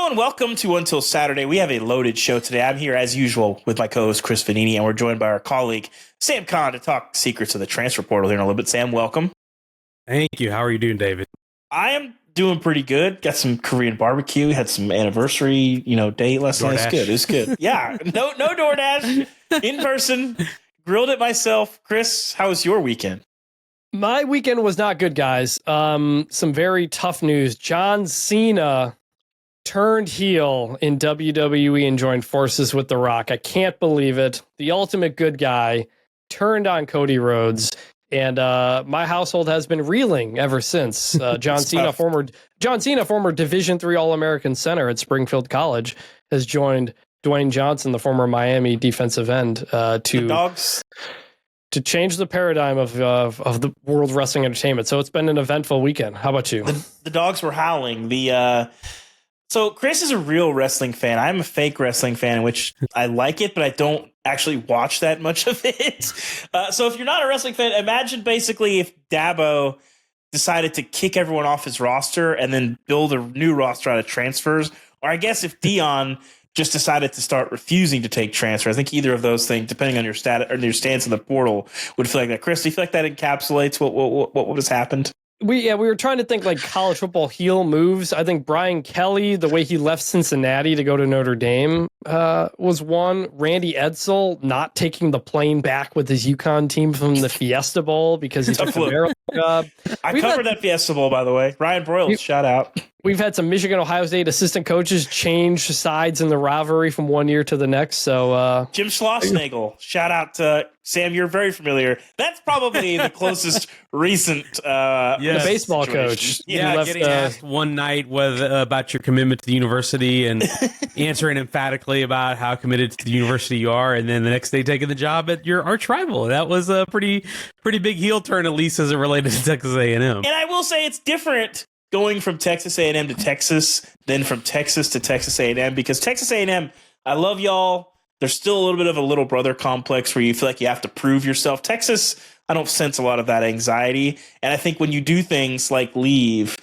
Hello and welcome to Until Saturday. We have a loaded show today. I'm here as usual with my co-host Chris Vannini, and we're joined by our colleague Sam Kahn to talk secrets of the transfer portal here in a little bit. Sam, welcome. Thank you. How are you doing, David? I am doing pretty good. Got some Korean barbecue. Had some anniversary, date last night. It's good. Yeah, no DoorDash. In person. Grilled it myself. Chris, how was your weekend? My weekend was not good, guys. Some very tough news. John Cena turned heel in WWE and joined forces with The Rock. I can't believe it. The ultimate good guy turned on Cody Rhodes, and my household has been reeling ever since. John Cena, former Division III All-American center at Springfield College, has joined Dwayne Johnson, the former Miami defensive end, to change the paradigm of the world wrestling entertainment. So it's been an eventful weekend. How about you? The dogs were howling. So Chris is a real wrestling fan. I'm a fake wrestling fan, in which I like it, but I don't actually watch that much of it. So if you're not a wrestling fan, imagine basically if Dabo decided to kick everyone off his roster and then build a new roster out of transfers. Or I guess if Dion just decided to start refusing to take transfers. I think either of those things, depending on your status or your stance in the portal, would feel like that. Chris, do you feel like that encapsulates what has happened? We were trying to think like college football heel moves. I think Brian Kelly, the way he left Cincinnati to go to Notre Dame, was one. Randy Edsall not taking the plane back with his UConn team from the Fiesta Bowl because he took the Maryland job. I covered that Fiesta Bowl, by the way. Ryan Broyles, shout out. We've had some Michigan, Ohio State assistant coaches change sides in the rivalry from one year to the next. So Jim Schlossnagle, shout out to Sam. You're very familiar. That's probably the closest recent the baseball situation. coach. Yeah, getting asked one night about your commitment to the university and answering emphatically about how committed to the university you are, and then the next day taking the job at your arch rival. That was a pretty big heel turn, at least as it related to Texas A&M. And I will say it's different going from Texas A&M to Texas than from Texas to Texas A&M, because Texas A&M, I love y'all. There's still a little bit of a little brother complex where you feel like you have to prove yourself. Texas, I don't sense a lot of that anxiety. And I think when you do things like leave,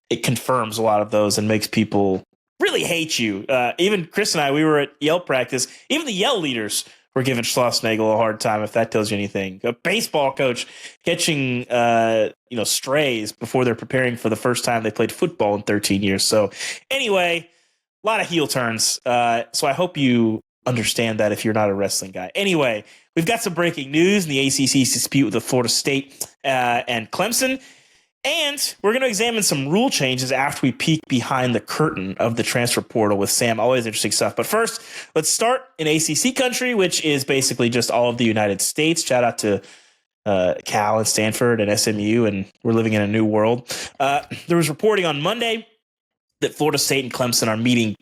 it confirms a lot of those and makes people really hate you. Even Chris and I, we were at Yell practice. Even the Yell leaders were giving Schlossnagle a hard time, if that tells you anything. A baseball coach catching strays before they're preparing for the first time they played football in 13 years. So anyway, a lot of heel turns. So I hope you understand that if you're not a wrestling guy. Anyway, we've got some breaking news in the ACC's dispute with Florida State and Clemson. And we're going to examine some rule changes after we peek behind the curtain of the transfer portal with Sam. Always interesting stuff. But first, let's start in ACC country, which is basically just all of the United States. Shout out to Cal and Stanford and SMU, and we're living in a new world. There was reporting on Monday that Florida State and Clemson are meeting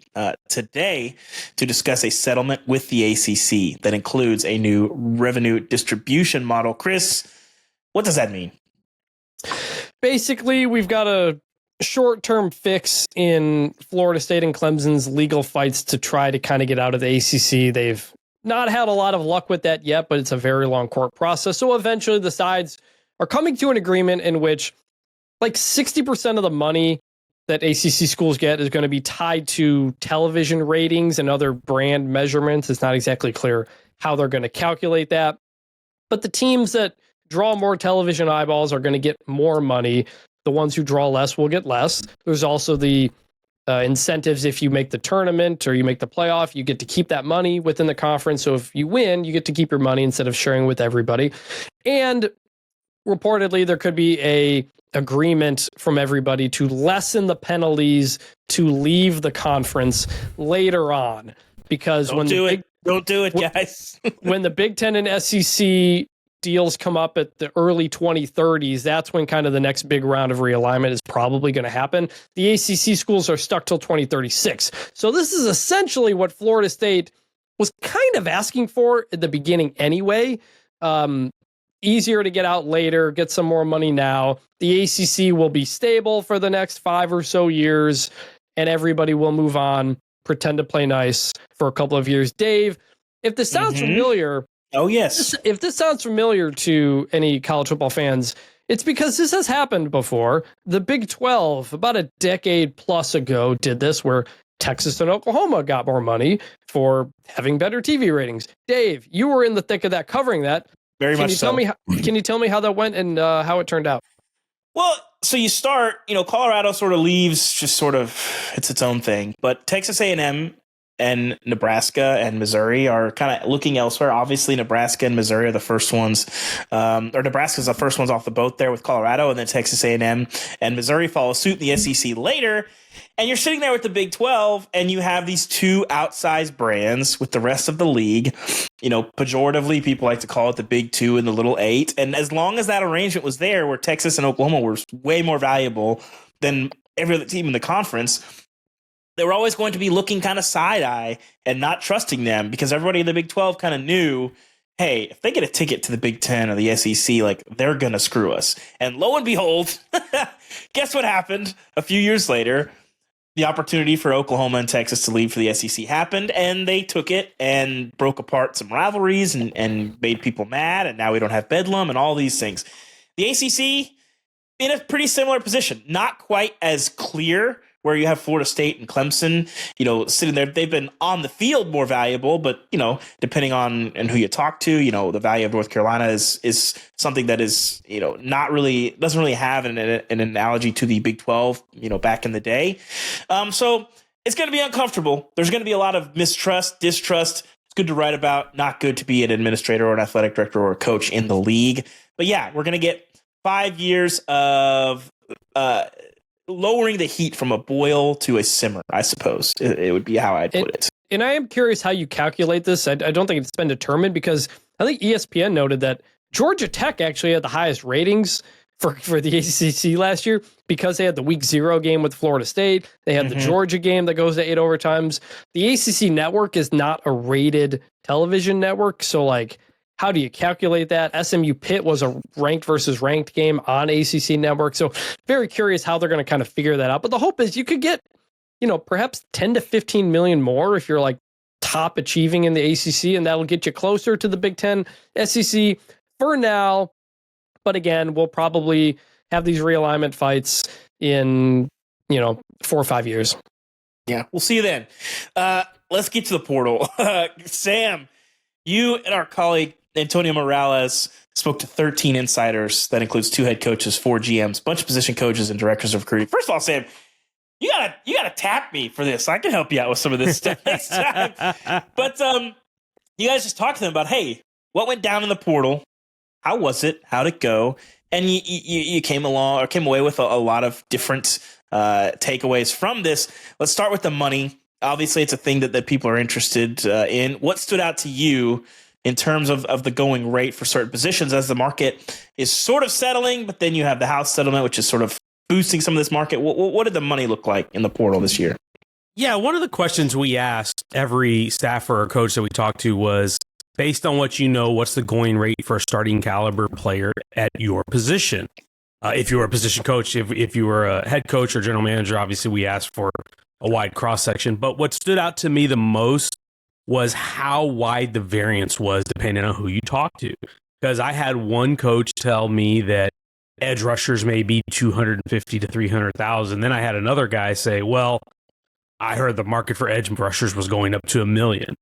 today to discuss a settlement with the ACC that includes a new revenue distribution model. Chris, what does that mean? Basically, we've got a short-term fix in Florida State and Clemson's legal fights to try to kind of get out of the ACC. They've not had a lot of luck with that yet, but it's a very long court process. So eventually the sides are coming to an agreement in which like 60% of the money that ACC schools get is going to be tied to television ratings and other brand measurements. It's not exactly clear how they're going to calculate that. But the teams that draw more television eyeballs are going to get more money. The ones who draw less will get less. There's also the incentives. If you make the tournament or you make the playoff, you get to keep that money within the conference. So if you win, you get to keep your money instead of sharing with everybody. And reportedly, there could be a agreement from everybody to lessen the penalties to leave the conference later on. Because don't do it, guys. When the Big Ten and SEC deals come up at the early 2030s, that's when kind of the next big round of realignment is probably going to happen. The ACC schools are stuck till 2036. So this is essentially what Florida State was kind of asking for at the beginning anyway. Easier to get out later, get some more money now. The ACC will be stable for the next 5 or so years, and everybody will move on, pretend to play nice for a couple of years. Dave, if this sounds familiar, oh, yes. If this sounds familiar to any college football fans, it's because this has happened before. The Big 12, about a decade plus ago, did this, where Texas and Oklahoma got more money for having better TV ratings. Dave, you were in the thick of that, covering that. Very much so. Can you tell me how that went and how it turned out? Well, so you start, Colorado sort of leaves, just sort of, it's its own thing. But Texas A&M and Nebraska and Missouri are kind of looking elsewhere. Obviously, Nebraska and Missouri are the first ones, or Nebraska's the first ones off the boat there with Colorado, and then Texas A&M and Missouri follow suit in the SEC later. And you're sitting there with the Big 12, and you have these two outsized brands with the rest of the league. Pejoratively, people like to call it the Big 2 and the Little 8. And as long as that arrangement was there, where Texas and Oklahoma were way more valuable than every other team in the conference, they were always going to be looking kind of side-eye and not trusting them, because everybody in the Big 12 kind of knew, hey, if they get a ticket to the Big 10 or the SEC, like, they're going to screw us. And lo and behold, guess what happened a few years later? The opportunity for Oklahoma and Texas to leave for the SEC happened, and they took it and broke apart some rivalries and made people mad, and now we don't have Bedlam and all these things. The ACC, in a pretty similar position, not quite as clear, where you have Florida State and Clemson, sitting there. They've been on the field more valuable, but, depending on and who you talk to, the value of North Carolina is something that is, not really, doesn't really have an analogy to the Big 12, back in the day. So it's going to be uncomfortable. There's going to be a lot of mistrust, distrust. It's good to write about, not good to be an administrator or an athletic director or a coach in the league. But yeah, we're going to get 5 years of, lowering the heat from a boil to a simmer, I suppose. It would be how I'd put it. And I am curious how you calculate this. I don't think it's been determined, because I think ESPN noted that Georgia Tech actually had the highest ratings for the ACC last year, because they had the week 0 game with Florida State. They had the Georgia game that goes to 8 overtimes. The ACC network is not a rated television network. So, like, how do you calculate that? SMU Pitt was a ranked versus ranked game on ACC network. So very curious how they're going to kind of figure that out. But the hope is you could get, perhaps 10 to 15 million more if you're like top achieving in the ACC, and that'll get you closer to the Big 10 SEC for now. But again, we'll probably have these realignment fights in, 4 or 5 years. Yeah, we'll see you then. Let's get to the portal. Sam, you and our colleague Antonio Morales spoke to 13 insiders. That includes 2 head coaches, 4 GMs, bunch of position coaches, and directors of recruiting. First of all, Sam, you gotta tap me for this. I can help you out with some of this stuff next time. But you guys just talked to them about, hey, what went down in the portal? How was it? How'd it go? And you came away with a lot of different takeaways from this. Let's start with the money. Obviously, it's a thing that people are interested in. What stood out to you in terms of the going rate for certain positions, as the market is sort of settling, but then you have the House settlement, which is sort of boosting some of this market? What did the money look like in the portal this year? Yeah, one of the questions we asked every staffer or coach that we talked to was, based on what you know, what's the going rate for a starting caliber player at your position? If you were a position coach, if you were a head coach or general manager, obviously we asked for a wide cross section. But what stood out to me the most was how wide the variance was depending on who you talk to. Because I had one coach tell me that edge rushers may be 250 to 300,000. Then I had another guy say, well, I heard the market for edge rushers was going up to $1 million.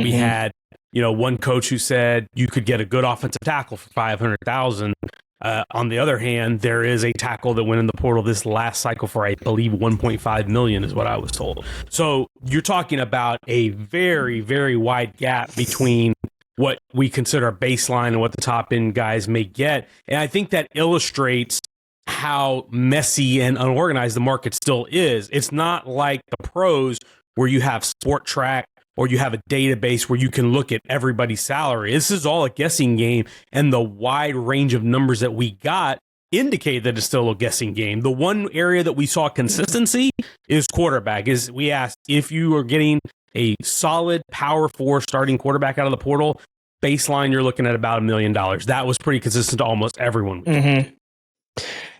We had, one coach who said you could get a good offensive tackle for 500,000. On the other hand, there is a tackle that went in the portal this last cycle for, I believe, 1.5 million is what I was told. So you're talking about a very, very wide gap between what we consider a baseline and what the top end guys may get. And I think that illustrates how messy and unorganized the market still is. It's not like the pros where you have Sport Track or you have a database where you can look at everybody's salary. This is all a guessing game, and the wide range of numbers that we got indicate that it's still a guessing game. The one area that we saw consistency is quarterback. Is we asked if you are getting a solid power 4 starting quarterback out of the portal, baseline you're looking at about $1 million. That was pretty consistent to almost everyone.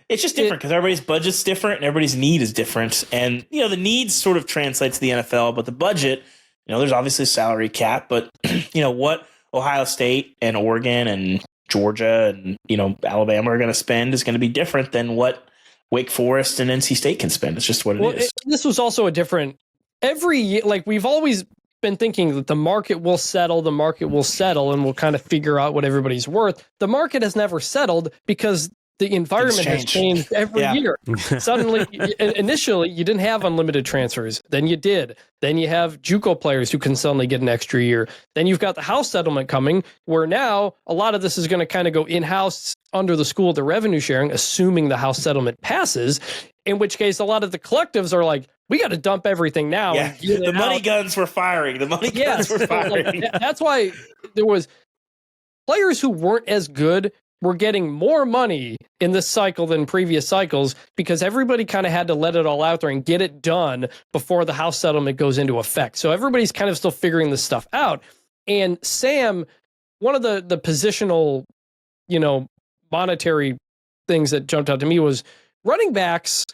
It's just different because everybody's budget's different and everybody's need is different. And, the needs sort of translate to the NFL, but the budget, there's obviously a salary cap, but, what Ohio State and Oregon and Georgia and, Alabama are going to spend is going to be different than what Wake Forest and NC State can spend. It's just what it is. This was also a different every year, like we've always been thinking that the market will settle, and we'll kind of figure out what everybody's worth. The market has never settled because the environment has changed every year. Suddenly, initially, you didn't have unlimited transfers. Then you did. Then you have JUCO players who can suddenly get an extra year. Then you've got the house settlement coming, where now a lot of this is going to kind of go in-house under the school, the revenue sharing, assuming the house settlement passes, in which case a lot of the collectives are like, we got to dump everything now. Yeah, the money guns were firing. That's why there was players who weren't as good were getting more money in this cycle than previous cycles because everybody kind of had to let it all out there and get it done before the house settlement goes into effect. So everybody's kind of still figuring this stuff out. And Sam, one of the positional, monetary things that jumped out to me was running backs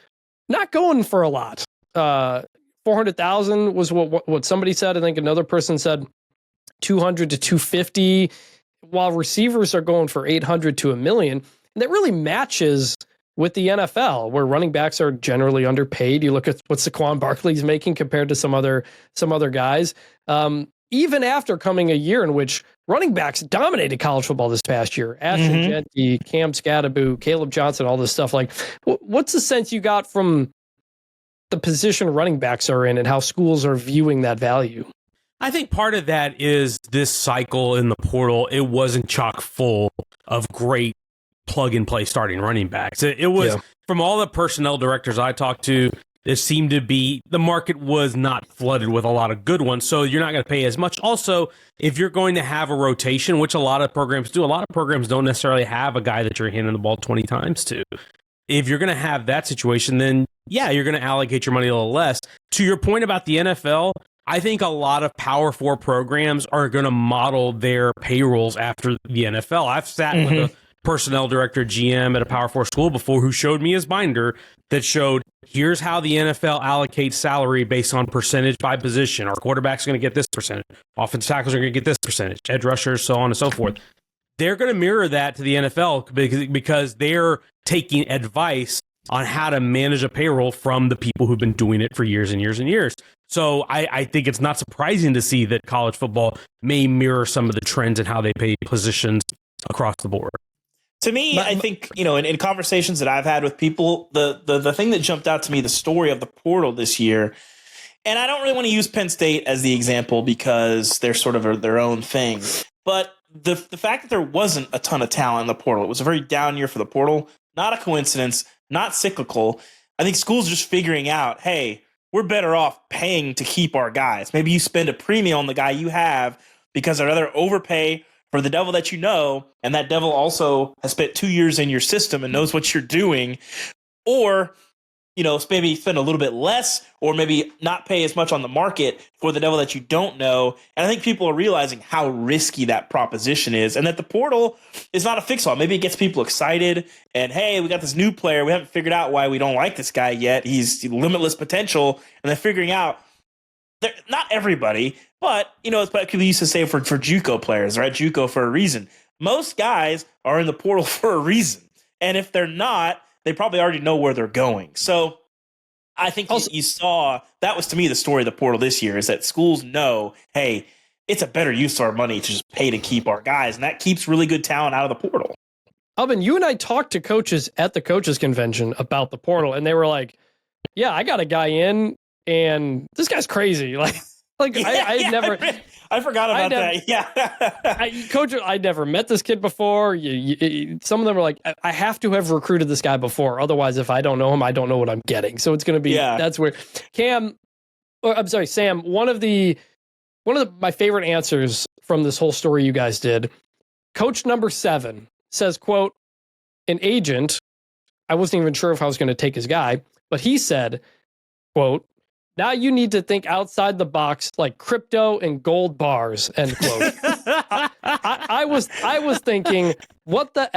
not going for a lot. 400,000 was what somebody said. I think another person said 200 to 250. While receivers are going for 800 to $1 million, and that really matches with the NFL, where running backs are generally underpaid. You look at what Saquon Barkley's making compared to some other guys. Even after coming a year in which running backs dominated college football this past year, Ashton Jeanty, Cam Scadaboo, Caleb Johnson, all this stuff. Like, what's the sense you got from the position running backs are in and how schools are viewing that value? I think part of that is this cycle in the portal. It wasn't chock full of great plug and play starting running backs. It was from all the personnel directors I talked to, it seemed to be the market was not flooded with a lot of good ones. So you're not going to pay as much. Also, if you're going to have a rotation, which a lot of programs do, a lot of programs don't necessarily have a guy that you're handing the ball 20 times to. If you're going to have that situation, then you're going to allocate your money a little less. To your point about the NFL, I think a lot of Power 4 programs are going to model their payrolls after the NFL. I've sat with a personnel director, GM at a Power 4 school before who showed me his binder that showed, here's how the NFL allocates salary based on percentage by position. Our quarterback's going to get this percentage. Offensive tackles are going to get this percentage. Edge rushers, so on and so forth. They're going to mirror that to the NFL because they're taking advice on how to manage a payroll from the people who've been doing it for years and years and years. So I think it's not surprising to see that college football may mirror some of the trends in how they pay positions across the board. To me, I think, in conversations that I've had with people, the thing that jumped out to me, the story of the portal this year, and I don't really want to use Penn State as the example because they're sort of their own thing, but the fact that there wasn't a ton of talent in the portal, it was a very down year for the portal, not a coincidence, not cyclical. I think schools are just figuring out, hey, we're better off paying to keep our guys. Maybe you spend a premium on the guy you have because I'd rather overpay for the devil that you know, and that devil also has spent 2 years in your system and knows what you're doing, or maybe spend a little bit less, or maybe not pay as much on the market for the devil that you don't know. And I think people are realizing how risky that proposition is, and that the portal is not a fix-all. Maybe it gets people excited, and hey, we got this new player. We haven't figured out why we don't like this guy yet. He's limitless potential, and they're figuring out. Not everybody, but it's what people used to say for JUCO players, right? JUCO for a reason. Most guys are in the portal for a reason, and if they're not, they probably already know where they're going. So I think you saw, that was to me the story of the portal this year, is that schools know, hey, it's a better use of our money to just pay to keep our guys. And that keeps really good talent out of the portal. Ubben, you and I talked to coaches at the coaches convention about the portal, and they were like, yeah, I got a guy in and this guy's crazy. I never... I forgot about that. Yeah. Coach, I'd never met this kid before. Some of them are like, I have to have recruited this guy before. Otherwise, if I don't know him, I don't know what I'm getting. So it's going to be, that's weird. Sam, one of my favorite answers from this whole story you guys did, coach number 7 says, quote, an agent, I wasn't even sure if I was going to take his guy, but he said, quote, now you need to think outside the box like crypto and gold bars, end quote. I was thinking, what the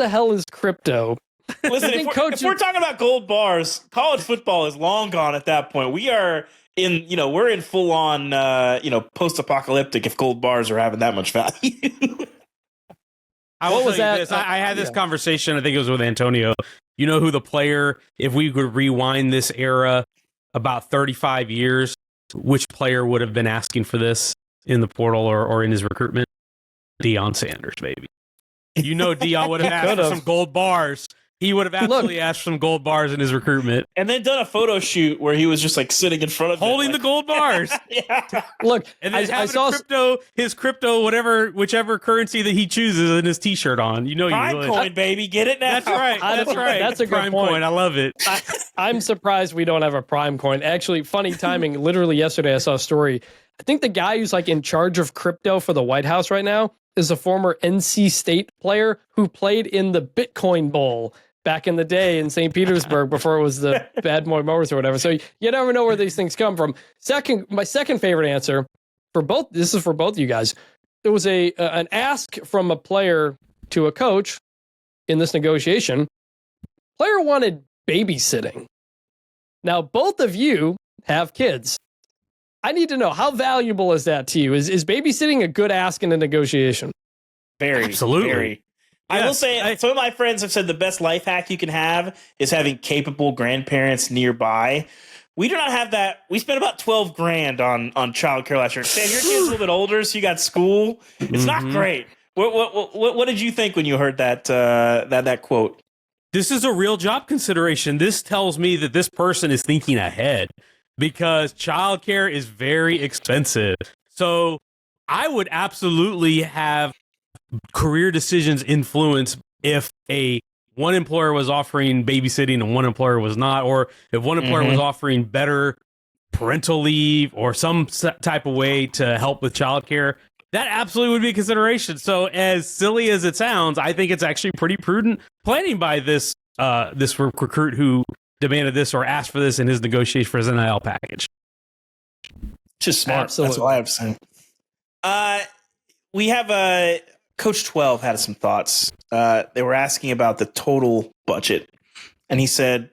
hell is crypto? Listen, if we're talking about gold bars, college football is long gone at that point. We are we're in full on, post-apocalyptic if gold bars are having that much value. What was that? I had this conversation, I think it was with Antonio. You know who the player, if we could rewind this era, about 35 years, which player would have been asking for this in the portal or in his recruitment? Deion Sanders, baby. You know, Deion would have asked for some gold bars. He would have absolutely asked for some gold bars in his recruitment. And then done a photo shoot where he was just like sitting in front of holding the gold bars. Yeah. Look, and then I saw his crypto, whichever currency that he chooses in his T-shirt on. You know, Prime coin, baby, get it now. That's right. That's right. That's a good Prime point. coin. I love it. I'm surprised we don't have a Prime coin. Actually, funny timing. Literally yesterday, I saw a story. I think the guy who's like in charge of crypto for the White House right now is a former NC State player who played in the Bitcoin Bowl back in the day in St. Petersburg before it was the Bad Boy Mowers or whatever. So you never know where these things come from. My second favorite answer for both, this is for both of you guys. There was an ask from a player to a coach in this negotiation. Player wanted babysitting. Now, both of you have kids. I need to know, how valuable is that to you? Is babysitting a good ask in a negotiation? Very. Absolutely. Very. Yes. I will say, some of my friends have said the best life hack you can have is having capable grandparents nearby. We do not have that. We spent about $12,000 on childcare last year. Sam, your kid's a little bit older, so you got school. It's not great. What did you think when you heard that quote? This is a real job consideration. This tells me that this person is thinking ahead because childcare is very expensive. So I would absolutely have career decisions influence if one employer was offering babysitting and one employer was not, or if one employer was offering better parental leave or some type of way to help with childcare. That absolutely would be a consideration. So as silly as it sounds, I think it's actually pretty prudent planning by this recruit who demanded this or asked for this in his negotiation for his NIL package. Just smart. Absolutely. That's all I have to say. We have Coach 12 had some thoughts. They were asking about the total budget, and he said,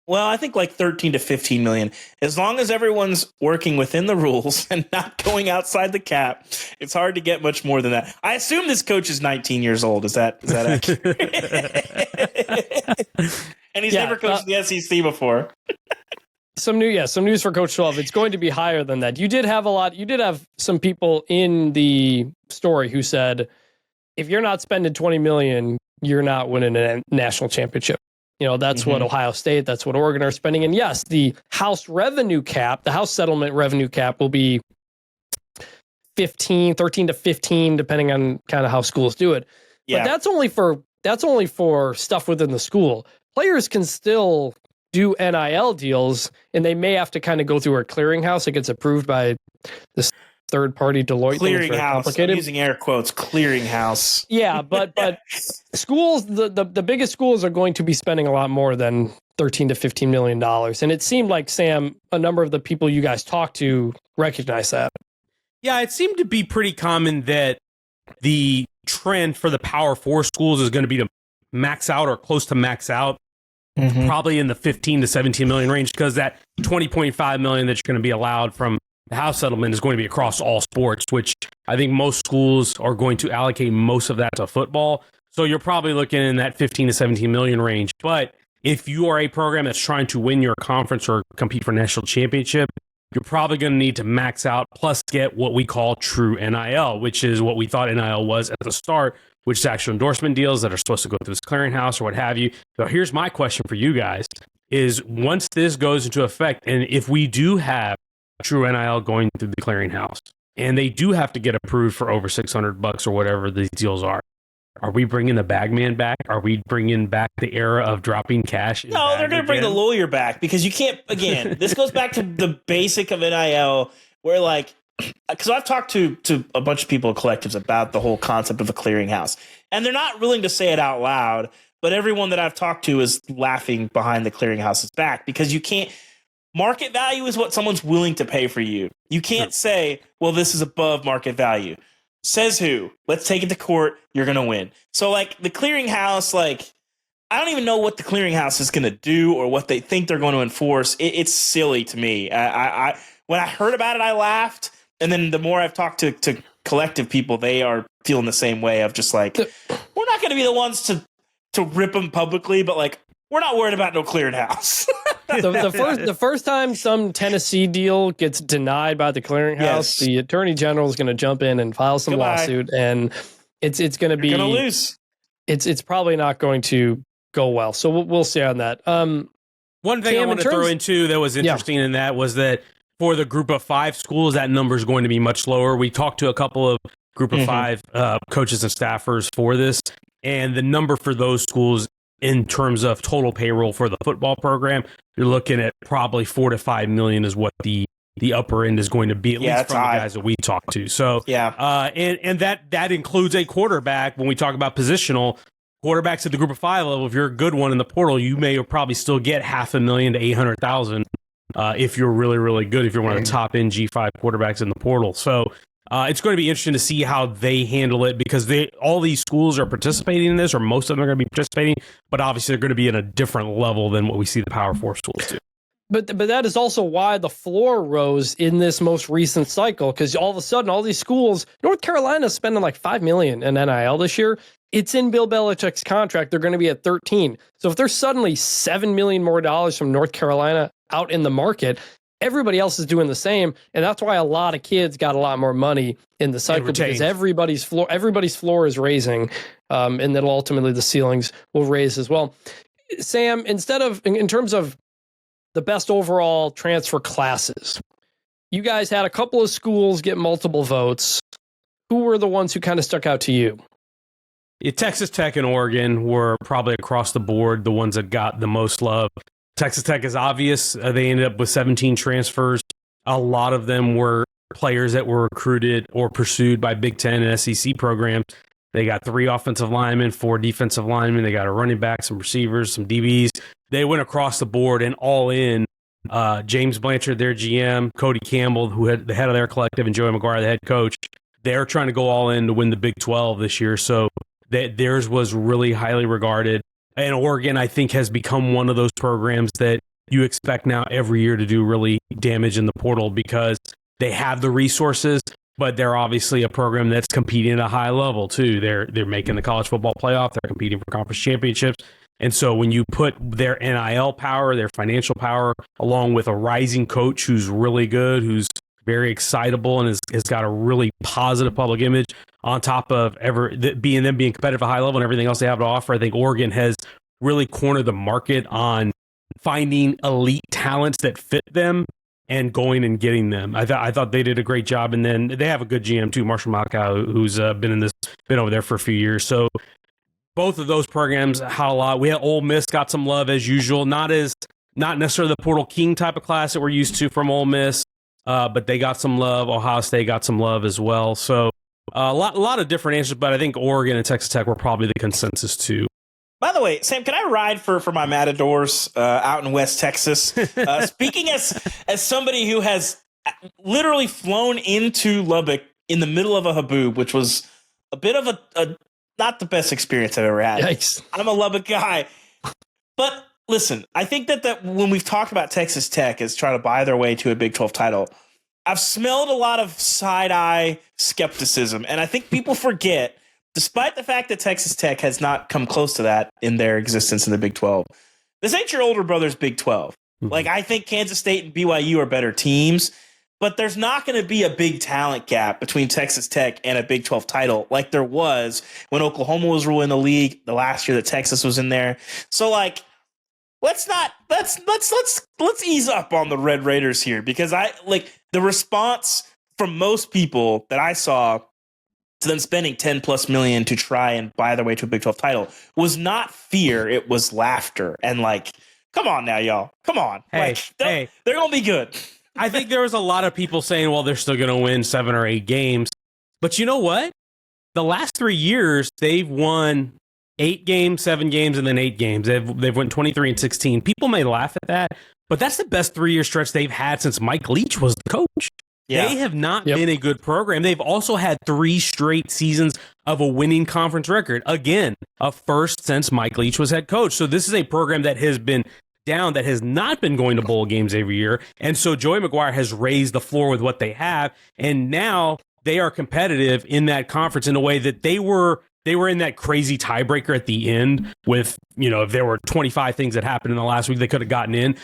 well, I think like 13 to 15 million. As long as everyone's working within the rules and not going outside the cap, it's hard to get much more than that. I assume this coach is 19 years old. Is that accurate? And he's never coached the SEC before. Some news for Coach 12. It's going to be higher than that. You did have some people in the story who said, if you're not spending 20 million, you're not winning a national championship. You know, that's what Ohio State, that's what Oregon are spending. And yes, the House revenue cap, the House settlement revenue cap will be 13 to 15, depending on kind of how schools do it. Yeah. But that's only for stuff within the school. Players can still do NIL deals, and they may have to kind of go through a clearinghouse. It gets approved by this third-party Deloitte. Clearinghouse. I'm using air quotes. Clearinghouse. Yeah, but schools, the biggest schools are going to be spending a lot more than $13 to $15 million. And it seemed like, Sam, a number of the people you guys talked to recognize that. Yeah, it seemed to be pretty common that the trend for the Power 4 schools is going to be to max out or close to max out, probably in the 15 to 17 million range, because that 20.5 million that you're going to be allowed from the House settlement is going to be across all sports, which I think most schools are going to allocate most of that to football. So you're probably looking in that 15 to 17 million range. But if you are a program that's trying to win your conference or compete for national championship, you're probably going to need to max out plus get what we call true NIL, which is what we thought NIL was at the start, which is actual endorsement deals that are supposed to go through this clearinghouse or what have you. So here's my question for you guys is, once this goes into effect, and if we do have true NIL going through the clearinghouse and they do have to get approved for over $600 or whatever these deals are we bringing the bagman back? Are we bringing back the era of dropping cash? No, they're going to bring the lawyer back, because you can't, again, this goes back to the basic of NIL, where like, because I've talked to a bunch of people at collectives about the whole concept of a clearinghouse, and they're not willing to say it out loud, but everyone that I've talked to is laughing behind the clearinghouse's back, because you can't, market value is what someone's willing to pay for you. You can't say, well, this is above market value. Says who? Let's take it to court. You're going to win. So like the clearinghouse, like, I don't even know what the clearinghouse is going to do or what they think they're going to enforce. It's silly to me. I when I heard about it, I laughed. And then the more I've talked to collective people, they are feeling the same way of just like, we're not going to be the ones to rip them publicly, but like, we're not worried about no clearinghouse. The first time some Tennessee deal gets denied by the clearinghouse, the attorney general is going to jump in and file some lawsuit, and it's going to be going to lose. It's probably not going to go well. So we'll see on that. One thing I want to throw in too that was interesting in that was that for the group of 5 schools, that number is going to be much lower. We talked to a couple of group of 5 coaches and staffers for this, and the number for those schools in terms of total payroll for the football program, you're looking at probably $4 to $5 million is what the upper end is going to be, at least from the guys that we talked to. So and that includes a quarterback. When we talk about positional quarterbacks at the group of 5 level, if you're a good one in the portal, you may probably still get $500,000 to $800,000 if you're really, really good, if you're one of the top end G5 quarterbacks in the portal. So it's going to be interesting to see how they handle it, because all these schools are participating in this, or most of them are going to be participating, but obviously they're going to be at a different level than what we see the Power 4 schools do. But that is also why the floor rose in this most recent cycle, because all of a sudden, all these schools, North Carolina's spending like $5 million in NIL this year. It's in Bill Belichick's contract. They're going to be at 13. So if there's suddenly $7 million more from North Carolina out in the market, everybody else is doing the same, and that's why a lot of kids got a lot more money in the cycle, because everybody's floor is raising, and then ultimately the ceilings will raise as well. Sam, instead of in terms of the best overall transfer classes, you guys had a couple of schools get multiple votes. Who were the ones who kind of stuck out to you? Texas Tech and Oregon were probably across the board the ones that got the most love. Texas Tech is obvious. They ended up with 17 transfers. A lot of them were players that were recruited or pursued by Big Ten and SEC programs. They got 3 offensive linemen, 4 defensive linemen. They got a running back, some receivers, some DBs. They went across the board and all in. James Blanchard, their GM, Cody Campbell, who had the head of their collective, and Joey McGuire, the head coach. They're trying to go all in to win the Big 12 this year. So theirs was really highly regarded. And Oregon, I think, has become one of those programs that you expect now every year to do really damage in the portal, because they have the resources, but they're obviously a program that's competing at a high level too. They're making the college football playoff. They're competing for conference championships. And so when you put their NIL power, their financial power, along with a rising coach who's really good, who's very excitable and has got a really positive public image, on top of being competitive at a high level and everything else they have to offer, I think Oregon has really cornered the market on finding elite talents that fit them and going and getting them. I thought they did a great job, and then they have a good GM too, Marshall Malkow, who's been over there for a few years. So both of those programs had a lot. We had Ole Miss got some love as usual, not necessarily the Portal King type of class that we're used to from Ole Miss, but they got some love. Ohio State got some love as well. So a lot of different answers, but I think Oregon and Texas Tech were probably the consensus too. By the way, Sam, can I ride for my Matadors out in West Texas? Speaking as somebody who has literally flown into Lubbock in the middle of a haboob, which was a bit of a not the best experience I've ever had. Yikes. I'm a Lubbock guy. But listen, I think that when we've talked about Texas Tech as trying to buy their way to a Big 12 title, I've smelled a lot of side-eye skepticism. And I think people forget, despite the fact that Texas Tech has not come close to that in their existence in the Big 12, this ain't your older brother's Big 12. Mm-hmm. Like, I think Kansas State and BYU are better teams, but there's not going to be a big talent gap between Texas Tech and a Big 12 title like there was when Oklahoma was ruling the league the last year that Texas was in there. So, like, let's ease up on the Red Raiders here, because the response from most people that I saw to them spending $10+ million to try and buy their way to a Big 12 title was not fear, it was laughter. And like, come on now, y'all. Come on. Hey, they're going to be good. I think there was a lot of people saying, well, they're still going to win 7 or 8 games. But you know what? The last 3 years, they've won 8 games, 7 games, and then 8 games. They've won 23 and 16. People may laugh at that, but that's the best 3-year stretch they've had since Mike Leach was the coach. Yeah. They have not been a good program. They've also had 3 straight seasons of a winning conference record. Again, a first since Mike Leach was head coach. So this is a program that has been down, that has not been going to bowl games every year. And so Joey McGuire has raised the floor with what they have. And now they are competitive in that conference in a way that they were in that crazy tiebreaker at the end with, if there were 25 things that happened in the last week, they could have gotten in.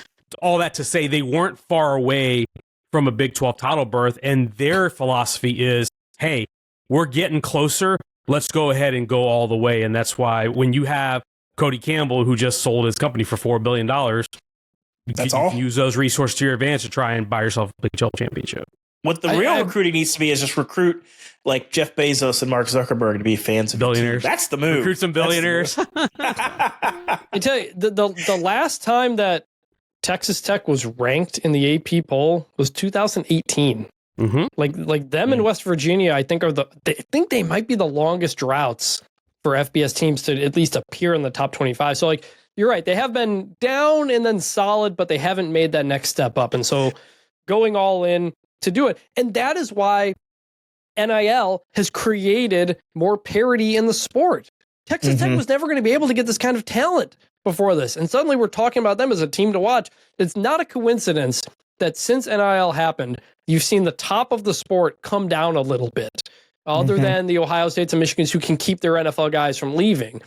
all that to say they weren't far away from a Big 12 title berth, and their philosophy is, hey, we're getting closer. Let's go ahead and go all the way. And that's why when you have Cody Campbell, who just sold his company for $4 billion, you can use those resources to your advantage to try and buy yourself a Big 12 championship. What the real recruiting needs to be is just recruit like Jeff Bezos and Mark Zuckerberg to be fans of billionaires. That's the move. Recruit some billionaires. I tell you, the last time that Texas Tech was ranked in the AP poll was 2018. Mm-hmm. Like them in West Virginia, I think they might be the longest droughts for FBS teams to at least appear in the top 25. So like you're right, they have been down and then solid, but they haven't made that next step up. And so going all in to do it, and that is why NIL has created more parity in the sport. Texas Tech was never going to be able to get this kind of talent before this, and suddenly we're talking about them as a team to watch. It's not a coincidence that since NIL happened, you've seen the top of the sport come down a little bit, other than the Ohio States and Michigans who can keep their NFL guys from leaving.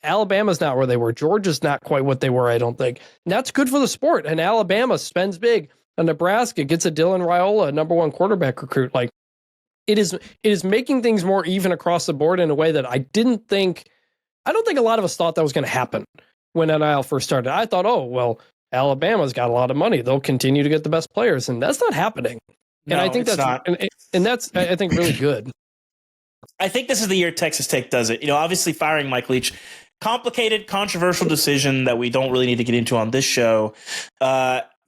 Alabama's not where they were. Georgia's not quite what they were, I don't think. And that's good for the sport. And Alabama spends big. And Nebraska gets a Dylan Raiola, #1 quarterback recruit. Like it is making things more even across the board in a way that I don't think a lot of us thought that was going to happen when NIL first started. I thought, oh, well, Alabama's got a lot of money. They'll continue to get the best players. And that's not happening. No, and I think that's not. And that's, I think, really good. I think this is the year Texas Tech does it. Obviously firing Mike Leach, complicated, controversial decision that we don't really need to get into on this show.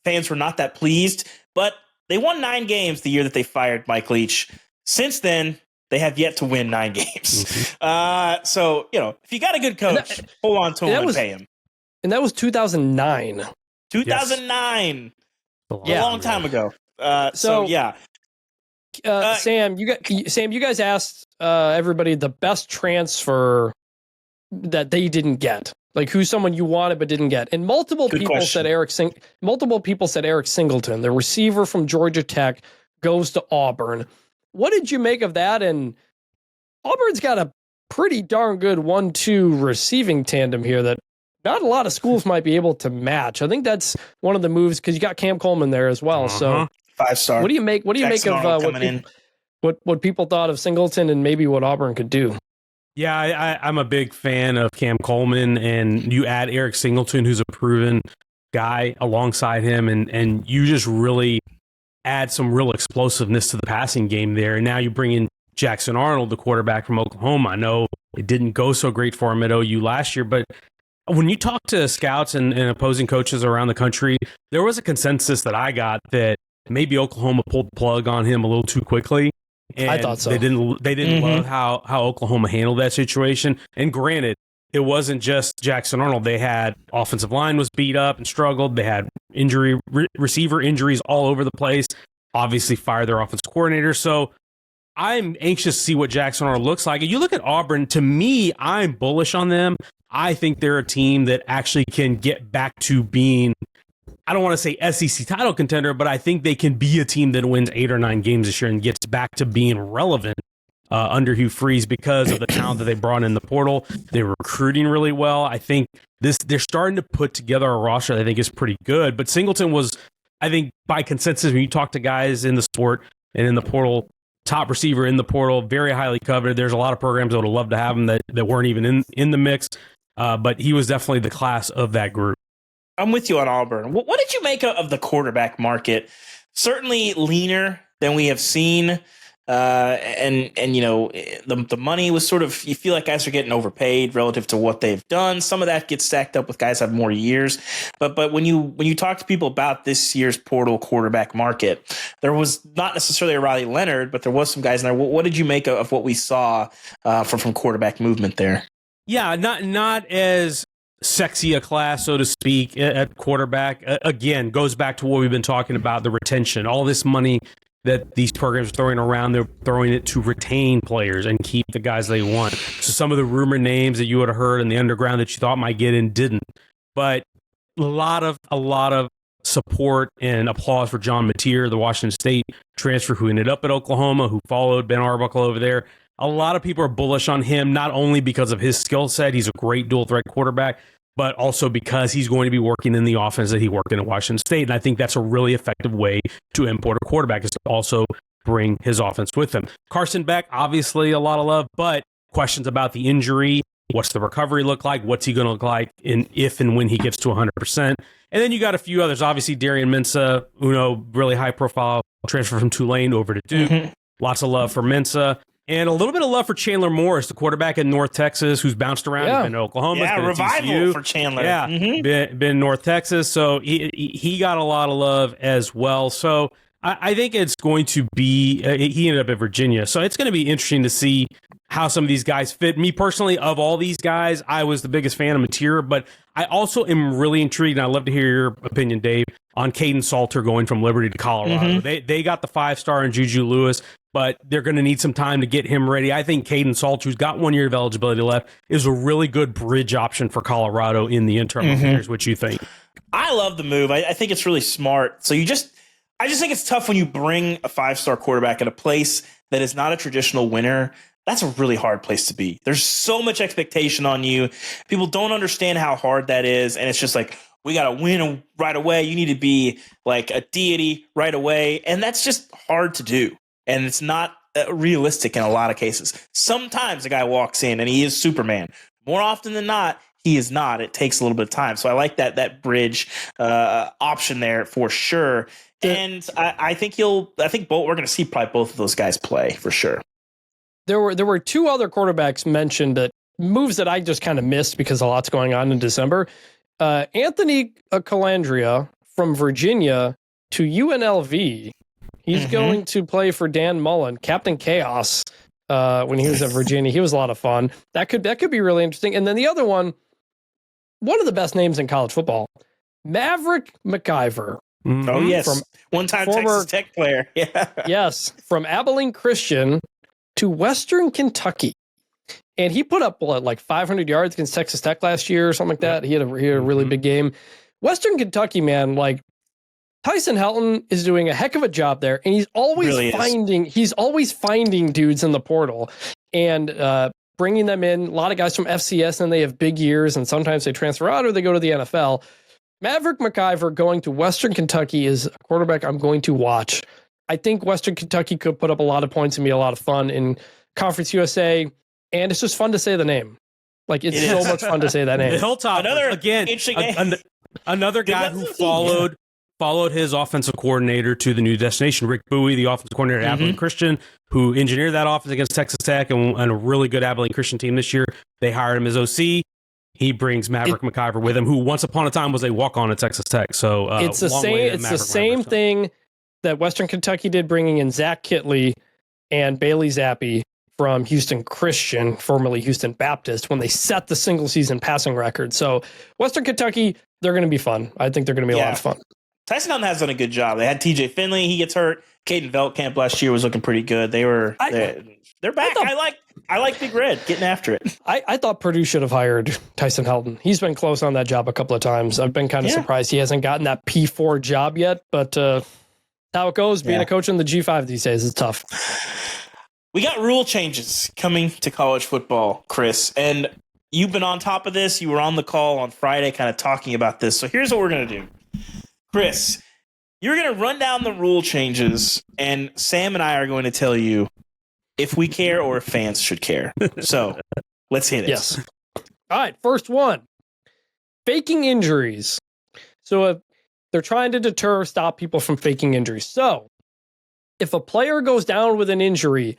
Fans were not that pleased, but they won 9 games the year that they fired Mike Leach. Since then, they have yet to win 9 games. So, if you got a good coach, hold on to him and pay him. And that was 2009. 2009. Yes. A long time ago. So yeah. Sam, you guys asked everybody the best transfer that they didn't get. Like who's someone you wanted but didn't get. And multiple people said Eric Singleton, the receiver from Georgia Tech, goes to Auburn. What did you make of that? And Auburn's got a pretty darn good 1-2 receiving tandem here that not a lot of schools might be able to match. I think that's one of the moves because you got Cam Coleman there as well. So 5-star. What do you make of what people thought of Singleton and maybe what Auburn could do? Yeah, I'm a big fan of Cam Coleman, and you add Eric Singleton, who's a proven guy, alongside him, and you just really add some real explosiveness to the passing game there. And now you bring in Jackson Arnold, the quarterback from Oklahoma. I know it didn't go so great for him at OU last year, but when you talk to scouts and opposing coaches around the country, there was a consensus that I got that maybe Oklahoma pulled the plug on him a little too quickly. And I thought so. They didn't love how Oklahoma handled that situation. And granted, it wasn't just Jackson Arnold. They had offensive line was beat up and struggled. They had receiver injuries all over the place. Obviously fired their offensive coordinator. So I'm anxious to see what Jackson Arnold looks like. And you look at Auburn, to me, I'm bullish on them. I think they're a team that actually can get back to being, I don't want to say SEC title contender, but I think they can be a team that wins 8 or 9 games this year and gets back to being relevant under Hugh Freeze because of the talent that they brought in the portal. They're recruiting really well. I think they're starting to put together a roster that I think is pretty good. But Singleton was, I think, by consensus, when you talk to guys in the sport and in the portal, top receiver in the portal, very highly coveted. There's a lot of programs that would love to have him that weren't even in the mix. But he was definitely the class of that group. I'm with you on Auburn. What did you make of the quarterback market? Certainly leaner than we have seen. And the money was sort of, you feel like guys are getting overpaid relative to what they've done. Some of that gets stacked up with guys that have more years. But when you talk to people about this year's portal quarterback market, there was not necessarily a Riley Leonard, but there was some guys in there. What did you make of what we saw from quarterback movement there? Yeah, not as sexy a class, so to speak, at quarterback. Again, goes back to what we've been talking about, the retention. All this money that these programs are throwing around, they're throwing it to retain players and keep the guys they want. So some of the rumor names that you would have heard in the underground that you thought might get in didn't. But a lot of support and applause for John Mateer, the Washington State transfer who ended up at Oklahoma, who followed Ben Arbuckle over there. A lot of people are bullish on him, not only because of his skill set, he's a great dual threat quarterback, but also because he's going to be working in the offense that he worked in at Washington State. And I think that's a really effective way to import a quarterback, is to also bring his offense with him. Carson Beck, obviously a lot of love, but questions about the injury. What's the recovery look like? What's he going to look like if and when he gets to 100%? And then you got a few others. Obviously, Darian Mensah, really high profile transfer from Tulane over to Duke. Mm-hmm. Lots of love for Mensah. And a little bit of love for Chandler Morris, the quarterback in North Texas, who's bounced around. He's been to Oklahoma. Yeah, revival for Chandler. Yeah, been in North Texas. So he got a lot of love as well. So I think it's going to be, he ended up at Virginia. So it's going to be interesting to see how some of these guys fit. Me personally, of all these guys, I was the biggest fan of Mateer, but I also am really intrigued, and I'd love to hear your opinion, Dave, on Caden Salter going from Liberty to Colorado. Mm-hmm. They got the 5-star in Juju Lewis, but they're going to need some time to get him ready. I think Caden Salter, who's got 1 year of eligibility left, is a really good bridge option for Colorado in the interim. Here's what you think. I love the move. I think it's really smart. So I just think it's tough when you bring a 5-star quarterback at a place that is not a traditional winner. That's a really hard place to be. There's so much expectation on you. People don't understand how hard that is. And it's just like, we got to win right away. You need to be like a deity right away. And that's just hard to do. And it's not realistic in a lot of cases. Sometimes a guy walks in and he is Superman. More often than not, he is not. It takes a little bit of time. So I like that bridge option there for sure. And I think we're going to see probably both of those guys play for sure. There were 2 other quarterbacks mentioned, that moves that I just kind of missed because a lot's going on in December. Anthony Calandria from Virginia to UNLV. He's going to play for Dan Mullen, Captain Chaos. When he was at Virginia, he was a lot of fun. That could be really interesting. And then the other one of the best names in college football, Maverick McIver. Oh yes, one-time Texas Tech player. Yeah. Yes, from Abilene Christian to Western Kentucky. And he put up like 500 yards against Texas Tech last year or something like that. He had a really big game. Western Kentucky, man, like Tyson Helton is doing a heck of a job there, and he's always finding dudes in the portal and bringing them in. A lot of guys from FCS, and they have big years, and sometimes they transfer out or they go to the NFL. Maverick McIver going to Western Kentucky is a quarterback I'm going to watch. I think Western Kentucky could put up a lot of points and be a lot of fun in Conference USA, and it's just fun to say the name. Like, it's so much fun to say that name. The Hilltop, another guy who followed his offensive coordinator to the new destination, Rick Bowie, the offensive coordinator at Abilene Christian, who engineered that offense against Texas Tech and a really good Abilene Christian team this year. They hired him as OC. He brings Maverick McIver with him, who once upon a time was a walk-on at Texas Tech. So it's the same thing that Western Kentucky did, bringing in Zach Kitley and Bailey Zappi from Houston Christian, formerly Houston Baptist, when they set the single season passing record. So Western Kentucky, they're going to be fun. I think they're going to be a lot of fun. Tyson Helton has done a good job. They had TJ Finley. He gets hurt. Caden Veldkamp last year was looking pretty good. They're back. I like Big Red getting after it. I thought Purdue should have hired Tyson Helton. He's been close on that job a couple of times. I've been kind of surprised he hasn't gotten that P4 job yet, but how it goes being a coach in the G5 these days is tough. We got rule changes coming to college football, Chris, and you've been on top of this. You were on the call on Friday kind of talking about this. So here's what we're going to do. Chris, you're going to run down the rule changes, and Sam and I are going to tell you if we care or if fans should care. So let's hit it. Yes. All right, first one. Faking injuries. So they're trying to stop people from faking injuries. So if a player goes down with an injury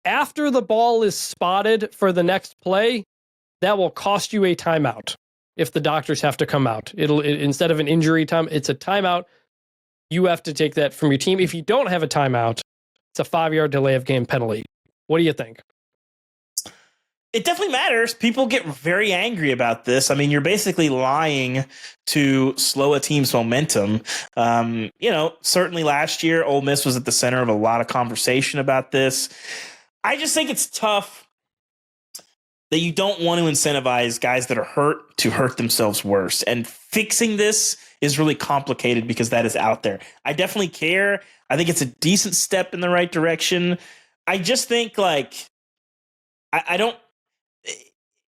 after the ball is spotted for the next play, that will cost you a timeout. If the doctors have to come out, instead of an injury time, it's a timeout. You have to take that from your team. If you don't have a timeout, it's a 5-yard delay of game penalty. What do you think? It definitely matters. People get very angry about this. I mean, you're basically lying to slow a team's momentum. Certainly last year, Ole Miss was at the center of a lot of conversation about this. I just think it's tough that you don't want to incentivize guys that are hurt to hurt themselves worse. And fixing this is really complicated because that is out there. I definitely care. I think it's a decent step in the right direction. I just think,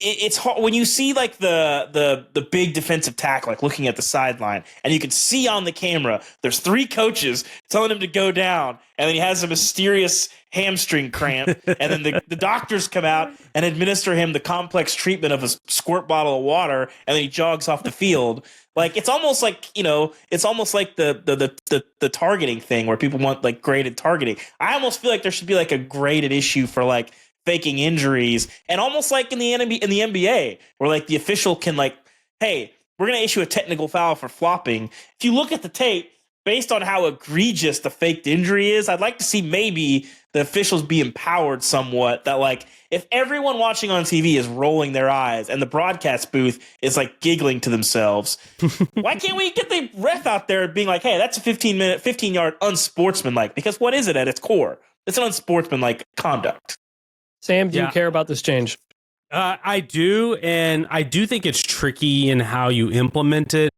it's hard when you see like the big defensive tackle like looking at the sideline, and you can see on the camera there's 3 coaches telling him to go down, and then he has a mysterious hamstring cramp, and then the doctors come out and administer him the complex treatment of a squirt bottle of water, and then he jogs off the field. Like it's almost like the targeting thing where people want like graded targeting. I almost feel like there should be like a graded issue for like faking injuries, and almost like in the NBA, where like the official can like, hey, we're going to issue a technical foul for flopping. If you look at the tape, based on how egregious the faked injury is, I'd like to see maybe the officials be empowered somewhat. That like, if everyone watching on TV is rolling their eyes and the broadcast booth is like giggling to themselves, why can't we get the ref out there being like, hey, that's a 15-yard unsportsmanlike? Because what is it at its core? It's an unsportsmanlike conduct. Sam, do you care about this change? I do, and I do think it's tricky in how you implement it.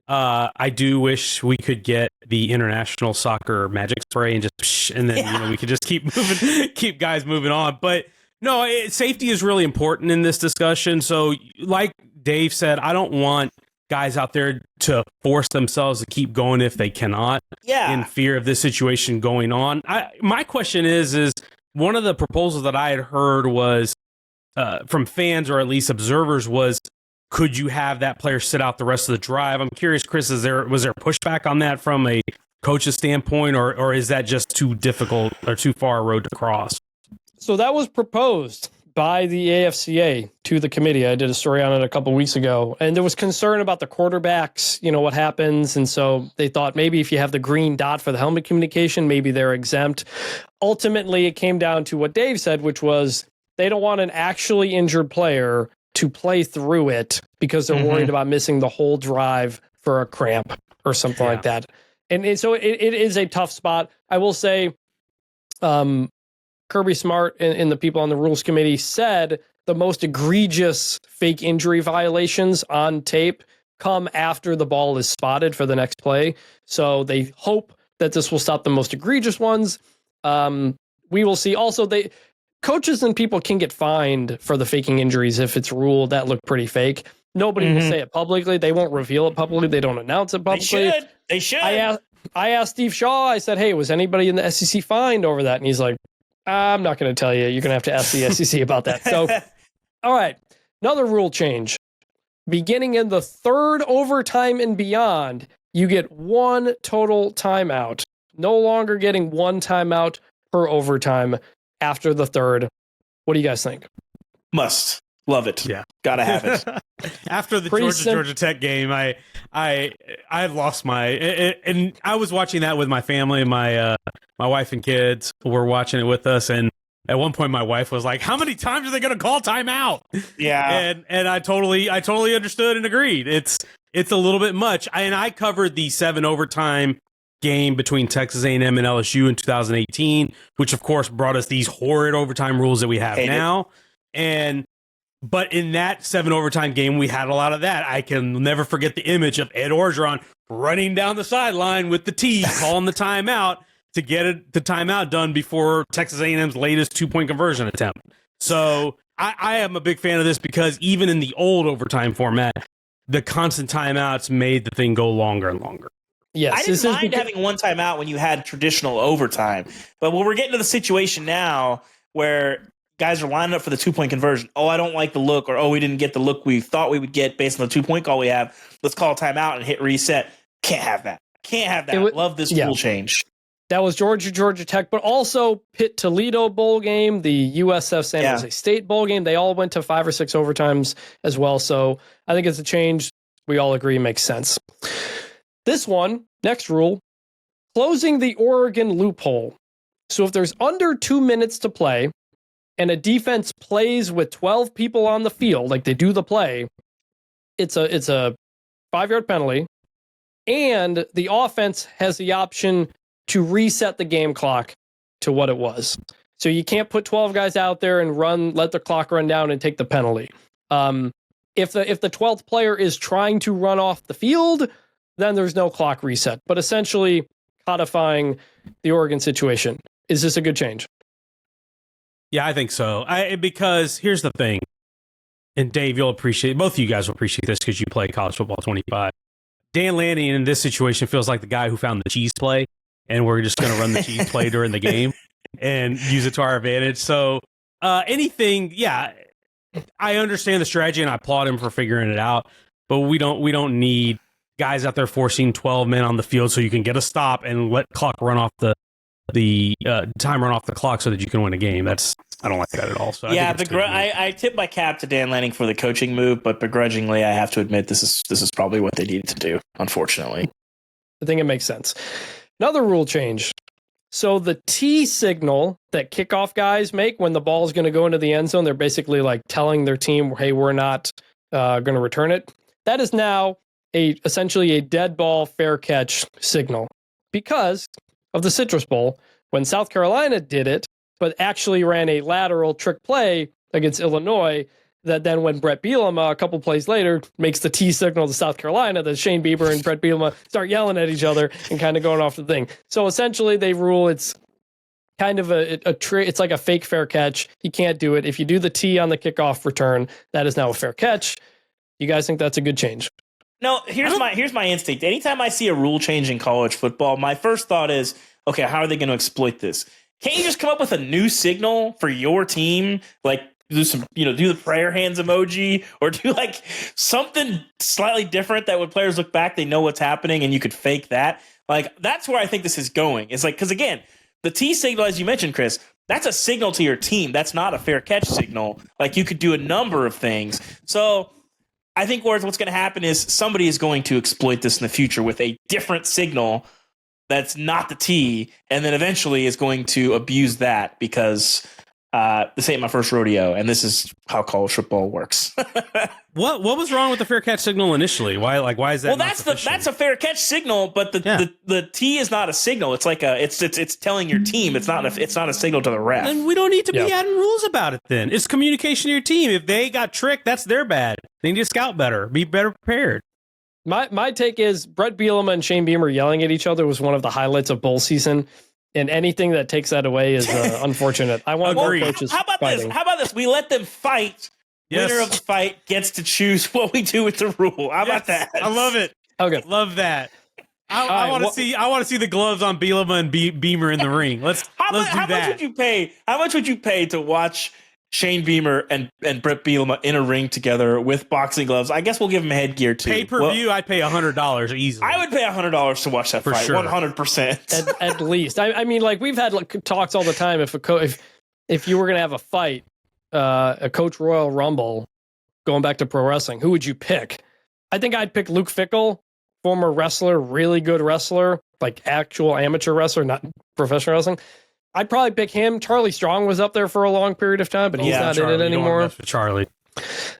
I do wish we could get the international soccer magic spray and just, and then we could just keep guys moving on. But no, safety is really important in this discussion. So, like Dave said, I don't want guys out there to force themselves to keep going if they cannot, in fear of this situation going on. My question is one of the proposals that I had heard was from fans, or at least observers, was, could you have that player sit out the rest of the drive? I'm curious, Chris, was there pushback on that from a coach's standpoint, or is that just too difficult or too far a road to cross? So that was proposed by the AFCA to the committee. I did a story on it a couple weeks ago, and there was concern about the quarterbacks, what happens. And so they thought maybe if you have the green dot for the helmet communication, maybe they're exempt. Ultimately, it came down to what Dave said, which was they don't want an actually injured player to play through it because they're worried about missing the whole drive for a cramp or something like that. And so it is a tough spot. I will say, Kirby Smart and the people on the rules committee said the most egregious fake injury violations on tape come after the ball is spotted for the next play. So they hope that this will stop the most egregious ones. We will see. Also, coaches and people can get fined for the faking injuries if it's ruled that look pretty fake. Nobody will say it publicly. They won't reveal it publicly. They don't announce it publicly. They should. I asked Steve Shaw, I said, hey, was anybody in the SEC fined over that? And he's like, I'm not going to tell you. You're going to have to ask the SEC about that. So, all right. Another rule change. Beginning in the 3rd overtime and beyond, you get 1 total timeout. No longer getting 1 timeout per overtime after the 3rd. What do you guys think? Must. Love it. Yeah. Gotta have it. After the Georgia Tech game, I lost and I was watching that with my family, and my wife and kids were watching it with us, and at one point my wife was like, how many times are they going to call timeout? Yeah. And I totally understood and agreed. It's a little bit much. I covered the 7 overtime game between Texas A&M and LSU in 2018, which of course brought us these horrid overtime rules that we have now. But in that 7 overtime game, we had a lot of that. I can never forget the image of Ed Orgeron running down the sideline with the T, calling the timeout to get the timeout done before Texas A&M's latest 2-point conversion attempt. So I am a big fan of this because even in the old overtime format, the constant timeouts made the thing go longer and longer. Yes, I didn't mind having 1 timeout when you had traditional overtime. But when we're getting to the situation now where guys are lining up for the 2-point conversion. Oh, I don't like the look, or we didn't get the look we thought we would get based on the 2-point call we have. Let's call a timeout and hit reset. Can't have that. Can't have that. Love this rule change. That was Georgia Tech, but also Pitt Toledo bowl game, the USF San Jose State bowl game. They all went to 5 or 6 overtimes as well. So I think it's a change we all agree makes sense. This one, next rule, closing the Oregon loophole. So if there's under 2 minutes to play, and a defense plays with 12 people on the field, like they do the play, it's a 5-yard penalty, and the offense has the option to reset the game clock to what it was. So you can't put 12 guys out there and let the clock run down and take the penalty. If the 12th player is trying to run off the field, then there's no clock reset. But essentially codifying the Oregon situation. Is this a good change? Yeah, I think so. Because here's the thing. and Dave, you'll appreciate, both of you guys will appreciate this because you play college football 25. Dan Lanning in this situation feels like the guy who found the cheese play, and we're just going to run the cheese play during the game and use it to our advantage. So anything, yeah, I understand the strategy and I applaud him for figuring it out, but we don't need guys out there forcing 12 men on the field so you can get a stop and let clock run off the time run off the clock so that you can win a game. I don't like that at all. So yeah, I tip my cap to Dan Lanning for the coaching move, but begrudgingly, I have to admit this is probably what they needed to do. Unfortunately, I think it makes sense. Another rule change. So the T signal that kickoff guys make when the ball is going to go into the end zone, they're basically like telling their team, "Hey, we're not going to return it." That is now essentially a dead ball fair catch signal because of the Citrus Bowl when South Carolina did it, but actually ran a lateral trick play against Illinois. That then when Brett Bielema, a couple plays later, makes the T signal to South Carolina, that Shane Bieber and Brett Bielema start yelling at each other and kind of going off the thing. So essentially they rule it's kind of it's like a fake fair catch. You can't do it. If you do the T on the kickoff return, that is now a fair catch. You guys think that's a good change? No, here's my instinct. Anytime I see a rule change in college football, my first thought is, okay, how are they going to exploit this? Can't you just come up with a new signal for your team? Like do the prayer hands emoji or do like something slightly different that when players look back, they know what's happening and you could fake that. Like that's where I think this is going. It's like, because again, the T signal, as you mentioned, Chris, that's a signal to your team. That's not a fair catch signal. Like you could do a number of things. So I think what's going to happen is somebody is going to exploit this in the future with a different signal that's not the T, and then eventually is going to abuse that because this ain't my first rodeo, and this is how college football works. What was wrong with the fair catch signal initially? Why is that? Well, that's a fair catch signal, but the T is not a signal. It's like it's telling your team. It's not a signal to the ref. Then we don't need to be adding rules about it. Then it's communication to your team. If they got tricked, that's their bad. They need to scout better, be better prepared. My take is Brett Bielema and Shane Beamer yelling at each other was one of the highlights of bowl season. And anything that takes that away is unfortunate. I want more coaches fighting. How about this? We let them fight. Yes. Winner of the fight gets to choose what we do with the rule. How about that? I love it. Okay, love that. I want to see. I want to see the gloves on Bielema and Beamer in the ring. Let's do that. How much would you pay? How much would you pay to watch Shane Beamer and Brett Bielema in a ring together with boxing gloves? I guess we'll give them headgear too. Pay per view, I'd pay $100 easily. I would pay $100 to watch that fight. Sure. 100%. At least. I mean, like we've had talks all the time. If you were gonna have a fight, a Coach Royal Rumble, going back to pro wrestling, who would you pick? I think I'd pick Luke Fickell, former wrestler, really good wrestler, like actual amateur wrestler, not professional wrestling. I'd probably pick him. Charlie Strong was up there for a long period of time, but he's not in it anymore. Charlie,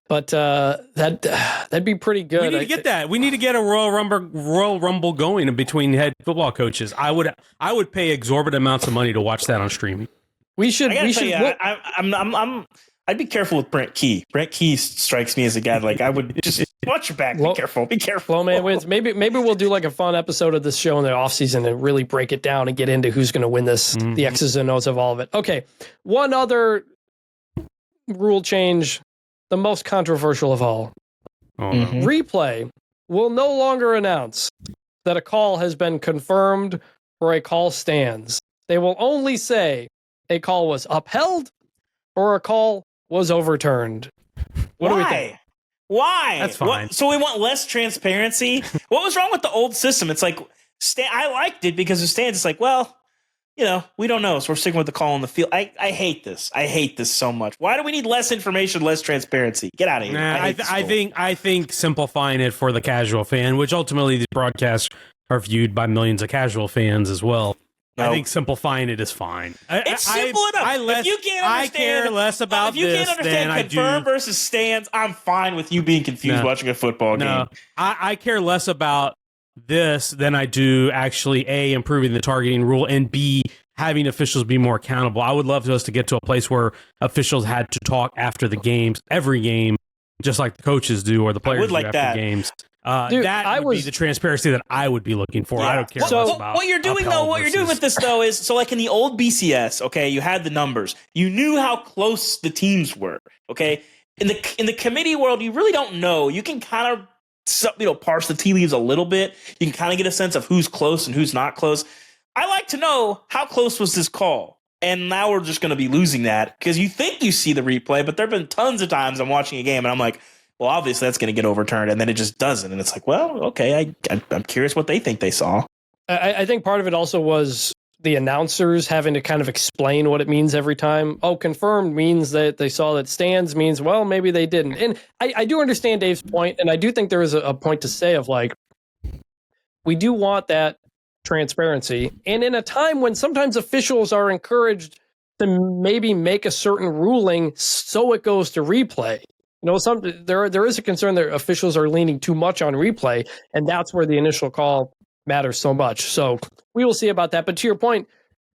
but that'd be pretty good. We need to get that. We need to get a Royal Rumble going in between head football coaches. I would pay exorbitant amounts of money to watch that on streaming. We should. I'd be careful with Brent Key. Brent Key strikes me as a guy like I would just watch your back. Be careful. Be careful. Flow Man wins. Maybe we'll do like a fun episode of this show in the offseason and really break it down and get into who's going to win this, the X's and O's of all of it. Okay, one other rule change, the most controversial of all. Replay will no longer announce that a call has been confirmed or a call stands. They will only say a call was upheld or a call was overturned. What do we think? Why? That's fine. So we want less transparency? What was wrong with the old system? It's like, I liked it because it stands. It's like, well, we don't know, so we're sticking with the call on the field. I hate this. I hate this so much. Why do we need less information, less transparency? Get out of here. I think simplifying it for the casual fan, which ultimately these broadcasts are viewed by millions of casual fans as well. I think simplifying it is fine. It's simple enough. If you can't understand, I care less about this. If you can't understand confirm versus stands, I'm fine with you being confused watching a football game. I care less about this than I do actually A, improving the targeting rule, and B, having officials be more accountable. I would love for us to get to a place where officials had to talk after the games, every game, just like the coaches do or the players do after games. That would be the transparency that I would be looking for. Yeah. I don't care about what you're doing with this though is, so like in the old BCS, okay, you had the numbers. You knew how close the teams were, okay? in the committee world, you really don't know. You can kind of parse the tea leaves a little bit. You can kind of get a sense of who's close and who's not close. I like to know how close was this call. And now we're just going to be losing that because you think you see the replay, but there have been tons of times I'm watching a game and I'm like, well, obviously that's going to get overturned. And then it just doesn't. And it's like, well, okay, I'm curious what they think they saw. I think part of it also was the announcers having to kind of explain what it means every time. Oh, confirmed means that they saw that, stands means, well, maybe they didn't. And I do understand Dave's point, and I do think there is a point to say of like, we do want that transparency. And in a time when sometimes officials are encouraged to maybe make a certain ruling so it goes to replay. There is a concern that officials are leaning too much on replay, and that's where the initial call matters so much. So we will see about that. But to your point,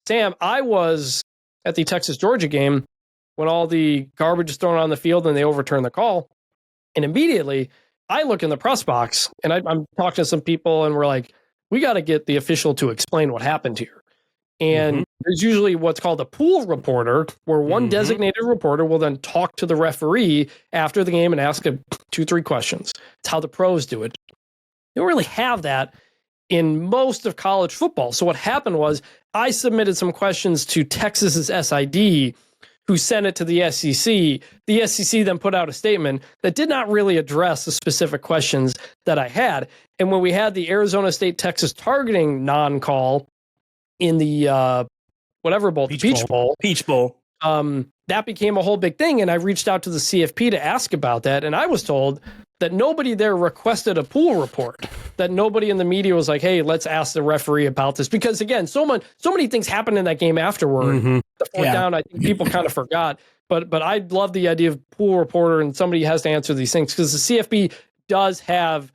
Sam, I was at the Texas-Georgia game when all the garbage is thrown on the field and they overturn the call. And immediately I look in the press box and I'm talking to some people and we're like, we got to get the official to explain what happened here. And there's usually what's called a pool reporter, where one designated reporter will then talk to the referee after the game and ask him 2-3 questions. It's how the pros do it. You don't really have that in most of college football. So what happened was I submitted some questions to Texas's SID, who sent it to the SEC. The SEC then put out a statement that did not really address the specific questions that I had. And when we had the Arizona State-Texas targeting non-call in the whatever bowl, the Peach Bowl, that became a whole big thing. And I reached out to the CFP to ask about that. And I was told that nobody there requested a pool report, that nobody in the media was like, hey, let's ask the referee about this. Because again, so many things happened in that game afterward. The fourth down, I think people kind of forgot. But I love the idea of pool reporter and somebody has to answer these things, because the CFP does have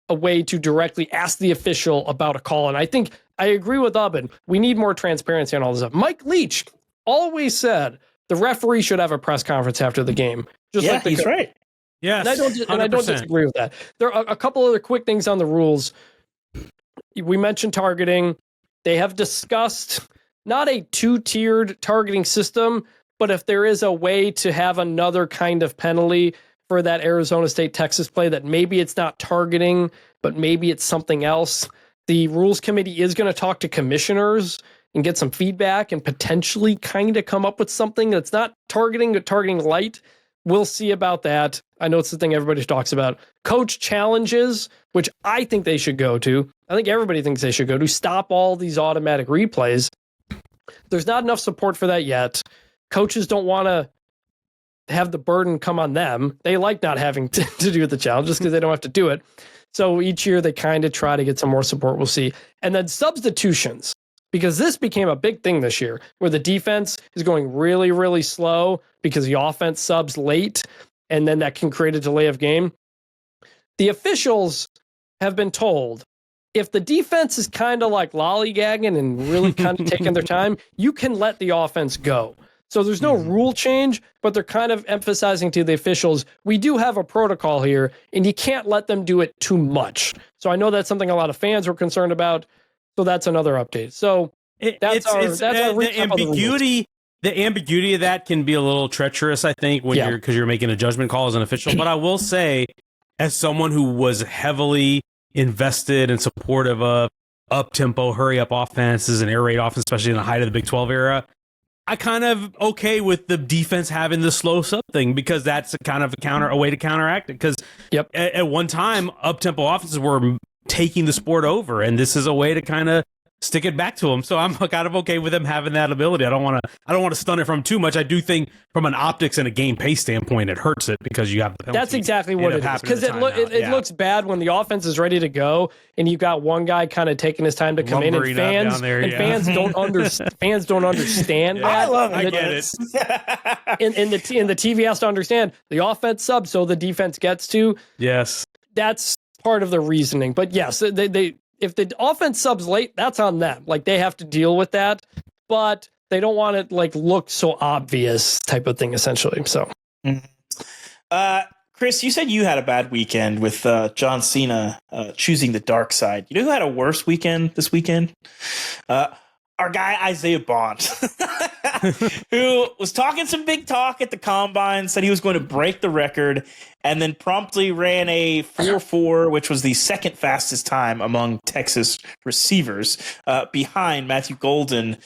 a way to directly ask the official about a call. And I think I agree with Ubben. We need more transparency on all this stuff. Mike Leach always said the referee should have a press conference after the game. He's right. Yes, and I don't disagree with that. There are a couple other quick things on the rules. We mentioned targeting. They have discussed not a 2-tiered targeting system, but if there is a way to have another kind of penalty for that Arizona State-Texas play, that maybe it's not targeting, but maybe it's something else. The Rules Committee is going to talk to commissioners and get some feedback and potentially kind of come up with something that's not targeting, but targeting light. We'll see about that. I know it's the thing everybody talks about. Coach challenges, which I think they should go to. I think everybody thinks they should go to. Stop all these automatic replays. There's not enough support for that yet. Coaches don't want to have the burden come on them. They like not having to do the challenge just because they don't have to do it. So each year they kind of try to get some more support. We'll see. And then substitutions, because this became a big thing this year where the defense is going really, really slow because the offense subs late, and then that can create a delay of game. The officials have been told, if the defense is kind of like lollygagging and really kind of taking their time, you can let the offense go. So there's no rule change, but they're kind of emphasizing to the officials, we do have a protocol here, and you can't let them do it too much. So I know that's something a lot of fans were concerned about. So that's another update. So that's our the ambiguity. The ambiguity of that can be a little treacherous, I think, when you're making a judgment call as an official. But I will say, as someone who was heavily invested and supportive of up-tempo, hurry-up offenses and air raid offense, especially in the height of the Big 12 era, I kind of okay with the defense having the slow sub thing, because that's a way to counteract it. Because at one time, up-tempo offenses were taking the sport over, and this is a way to kind of stick it back to them. So I'm kind of okay with them having that ability. I don't want to stun it from too much. I do think from an optics and a game pace standpoint, it hurts it because you have the penalty. That's exactly what it is. Because it looks bad when the offense is ready to go and you've got one guy kind of taking his time to come in, and fans don't understand that. I get it. and the TV has to understand the offense subs, so the defense gets to. Yes, that's part of the reasoning. But yes, they if the offense subs late, that's on them. Like, they have to deal with that, but they don't want it like look so obvious type of thing, essentially. So, Chris, you said you had a bad weekend with John Cena choosing the dark side. You know who had a worse weekend this weekend? our guy Isaiah Bond, who was talking some big talk at the combine, said he was going to break the record, and then promptly ran a 4.4, which was the second fastest time among Texas receivers, behind Matthew Golden.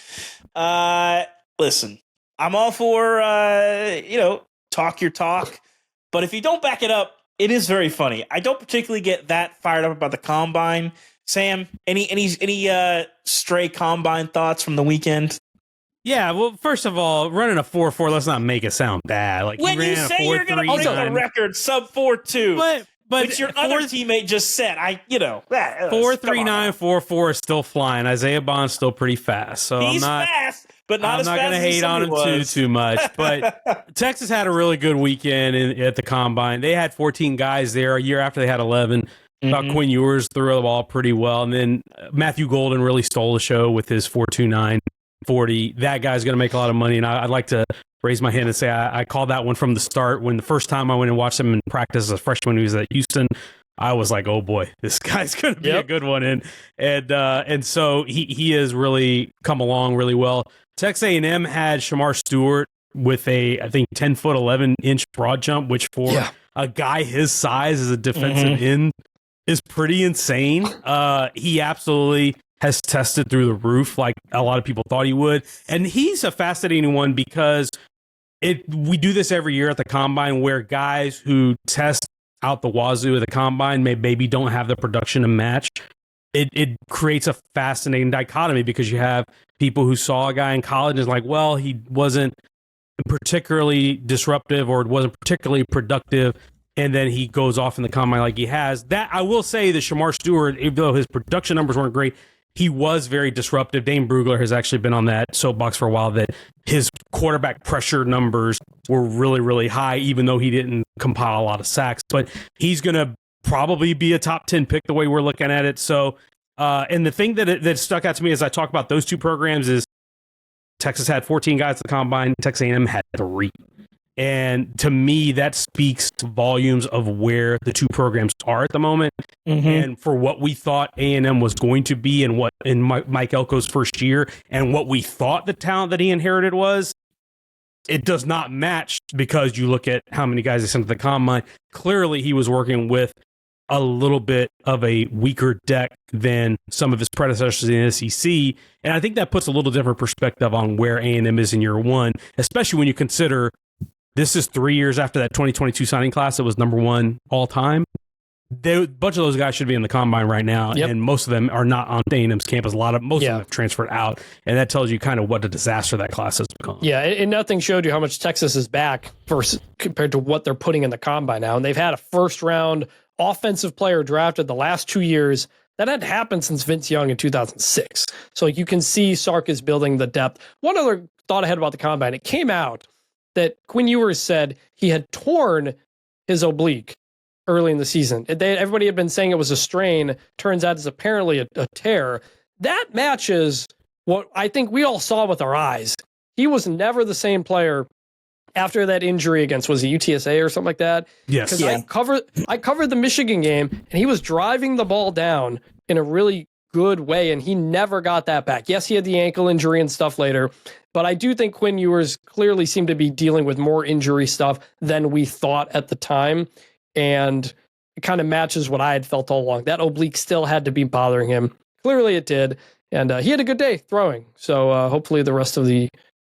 Listen, I'm all for talk your talk, but if you don't back it up, it is very funny. I don't particularly get that fired up about the combine. Sam, any stray combine thoughts from the weekend? Yeah, well, first of all, running a 4.4, let's not make it sound bad. Like when you say you're going to break the record, sub 4.2, but which your other teammate just said, 4.39, 4.4 is still flying. Isaiah Bond's still pretty fast, so he's fast, but not as fast. I'm not going to hate on him too much. But Texas had a really good weekend at the combine. They had 14 guys there. A year after they had 11. Thought Quinn Ewers threw the ball pretty well, and then Matthew Golden really stole the show with his 4.29 40. That guy's going to make a lot of money, and I'd like to raise my hand and say I called that one from the start. When the first time I went and watched him in practice as a freshman, he was at Houston. I was like, oh boy, this guy's going to be a good one, and so he has really come along really well. Texas A&M had Shamar Stewart with a, I think, 10-foot 11-inch broad jump, which for a guy his size as a defensive end is pretty insane. He absolutely has tested through the roof like a lot of people thought he would. And he's a fascinating one because we do this every year at the combine where guys who test out the wazoo at the combine maybe don't have the production to match. It creates a fascinating dichotomy because you have people who saw a guy in college and is like, well, he wasn't particularly disruptive or wasn't particularly productive, and then he goes off in the combine like he has. That I will say that Shamar Stewart, even though his production numbers weren't great, he was very disruptive. Dane Brugler has actually been on that soapbox for a while that his quarterback pressure numbers were really, really high, even though he didn't compile a lot of sacks. But he's going to probably be a top 10 pick the way we're looking at it. So, and the thing that stuck out to me as I talk about those two programs is Texas had 14 guys at the combine. Texas A&M had 3. And to me, that speaks volumes of where the two programs are at the moment. And for what we thought A&M was going to be and what in Mike Elko's first year and what we thought the talent that he inherited was, it does not match because you look at how many guys they sent to the combine. Clearly, he was working with a little bit of a weaker deck than some of his predecessors in the SEC. And I think that puts a little different perspective on where A&M is in year one, especially when you consider this is 3 years after that 2022 signing class that was number 1 all time. A bunch of those guys should be in the combine right now, and most of them are not on A&M's campus. Most of them have transferred out, and that tells you kind of what a disaster that class has become. Yeah, and nothing showed you how much Texas is back versus compared to what they're putting in the combine now. And they've had a first-round offensive player drafted the last 2 years. That hadn't happened since Vince Young in 2006. So you can see Sark is building the depth. One other thought I had about the combine, it came out that Quinn Ewers said he had torn his oblique early in the season. Everybody had been saying it was a strain. Turns out it's apparently a tear. That matches what I think we all saw with our eyes. He was never the same player after that injury against, was it UTSA or something like that? Yes. Because I covered the Michigan game, and he was driving the ball down in a really good way, and he never got that back. Yes, he had the ankle injury and stuff later, but I do think Quinn Ewers clearly seemed to be dealing with more injury stuff than we thought at the time, and it kind of matches what I had felt all along. That oblique still had to be bothering him. Clearly it did, and he had a good day throwing, so hopefully the rest of the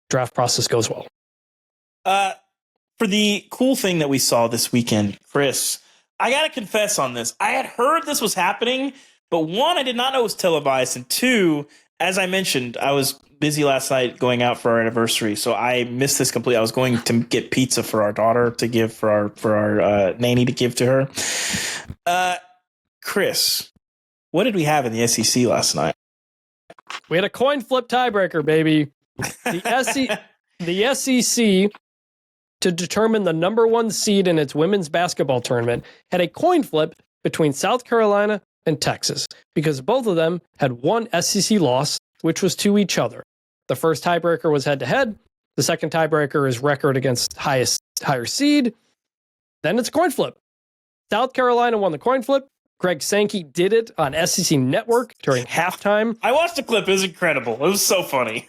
draft process goes well. For the cool thing that we saw this weekend, Chris, I got to confess on this. I had heard this was happening, but 1, I did not know it was televised, and 2, as I mentioned, I was busy last night going out for our anniversary, so I missed this completely. I was going to get pizza for our daughter to give for our nanny to give to her. Chris, what did we have in the SEC last night? We had a coin flip tiebreaker, baby. The SEC, to determine the number 1 seed in its women's basketball tournament, had a coin flip between South Carolina and Texas because both of them had one SEC loss, which was to each other. The first tiebreaker was head-to-head. The second tiebreaker is record against higher seed. Then it's a coin flip. South Carolina won the coin flip. Greg Sankey did it on SEC Network during halftime. I watched the clip. It was incredible. It was so funny.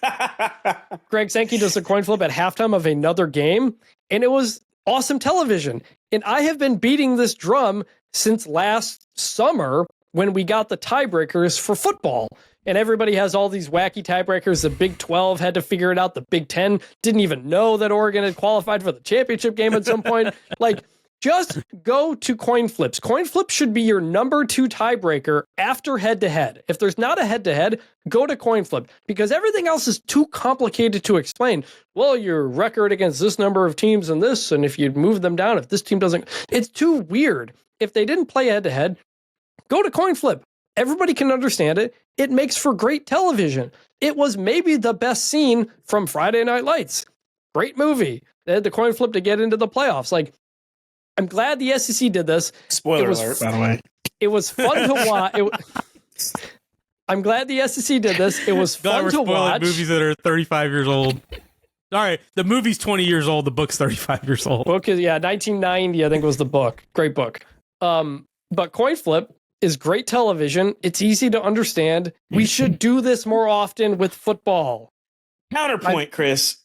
Greg Sankey does a coin flip at halftime of another game, and it was awesome television. And I have been beating this drum since last summer when we got the tiebreakers for football. And everybody has all these wacky tiebreakers. The Big 12 had to figure it out. The Big 10 didn't even know that Oregon had qualified for the championship game at some point. Like, just go to coin flips. Coin flips should be your number 2 tiebreaker after head-to-head. If there's not a head-to-head, go to coin flip because everything else is too complicated to explain. Well, your record against this number of teams and this, and if you move them down, if this team doesn't, it's too weird. If they didn't play head-to-head, go to coin flip. Everybody can understand it. It makes for great television. It was maybe the best scene from Friday Night Lights. Great movie. They had the coin flip to get into the playoffs. Like, I'm glad the SEC did this. Spoiler alert, by the way. It was fun to watch. I'm glad the SEC did this. It was fun to watch. Movies that are 35 years old. All right, the movie's 20 years old. The book's 35 years old. Book is 1990. I think was the book. Great book. But coin flip is great television. It's easy to understand. We should do this more often with football. Counterpoint, Chris.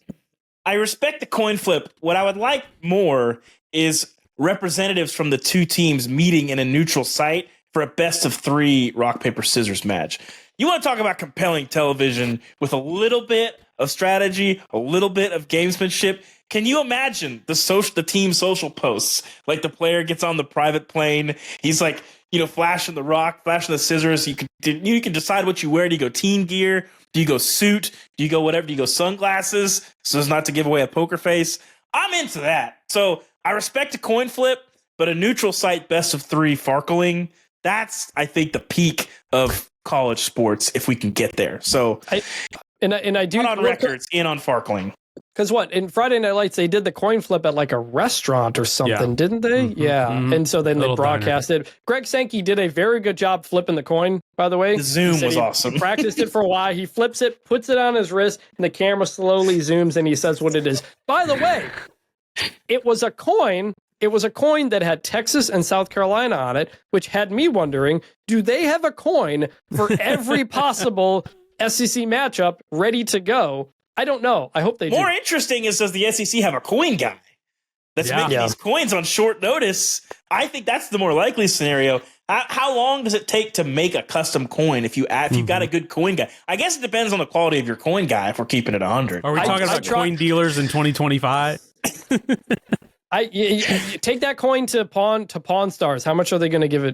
I respect the coin flip. What I would like more is representatives from the two teams meeting in a neutral site for a best of 3 rock, paper, scissors match. You want to talk about compelling television with a little bit of strategy, a little bit of gamesmanship. Can you imagine the team social posts? Like the player gets on the private plane. He's like, flashing the rock, flashing the scissors. You can decide what you wear. Do you go team gear? Do you go suit? Do you go whatever? Do you go sunglasses so as not to give away a poker face? I'm into that. So I respect a coin flip, but a neutral site best of 3 farkling, that's, I think, the peak of college sports if we can get there. So I do not on records in on farkling. Because in Friday Night Lights, they did the coin flip at like a restaurant or something, didn't they? Mm-hmm. Yeah. Mm-hmm. And so then they broadcasted. Diner. Greg Sankey did a very good job flipping the coin, by the way. The zoom was awesome. He practiced it for a while. He flips it, puts it on his wrist, and the camera slowly zooms and he says what it is. By the way, it was a coin. It was a coin that had Texas and South Carolina on it, which had me wondering, do they have a coin for every possible SEC matchup ready to go? I don't know. I hope they do. More interesting is, does the SEC have a coin guy that's making these coins on short notice? I think that's the more likely scenario. How long does it take to make a custom coin if you've got a good coin guy? I guess it depends on the quality of your coin guy if we're keeping it 100. Are we talking about coin dealers in 2025? You take that coin to Pawn Stars. How much are they going to give you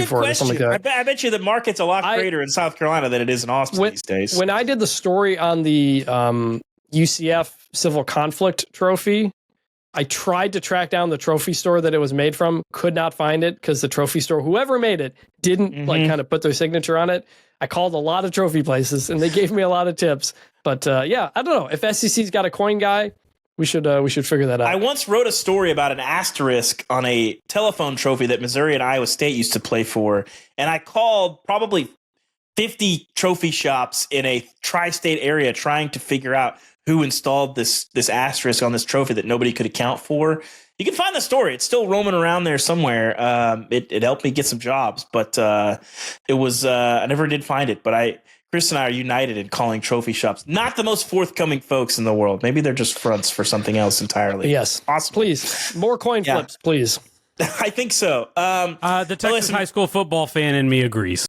for it? Or something like that? I bet you the market's a lot greater in South Carolina than it is in Austin these days. When I did the story on the UCF Civil Conflict Trophy, I tried to track down the trophy store that it was made from. Could not find it because the trophy store, whoever made it, didn't kind of put their signature on it. I called a lot of trophy places and they gave me a lot of tips. But I don't know if SEC's got a coin guy. We should figure that out. I once wrote a story about an asterisk on a telephone trophy that Missouri and Iowa State used to play for, and I called probably 50 trophy shops in a tri-state area trying to figure out who installed this asterisk on this trophy that nobody could account for. You can find the story; it's still roaming around there somewhere. It helped me get some jobs, but it was I never did find it. But Chris and I are united in calling trophy shops not the most forthcoming folks in the world. Maybe they're just fronts for something else entirely. Yes. Awesome. Please. More coin flips, please. I think so. The Texas high school football fan in me agrees.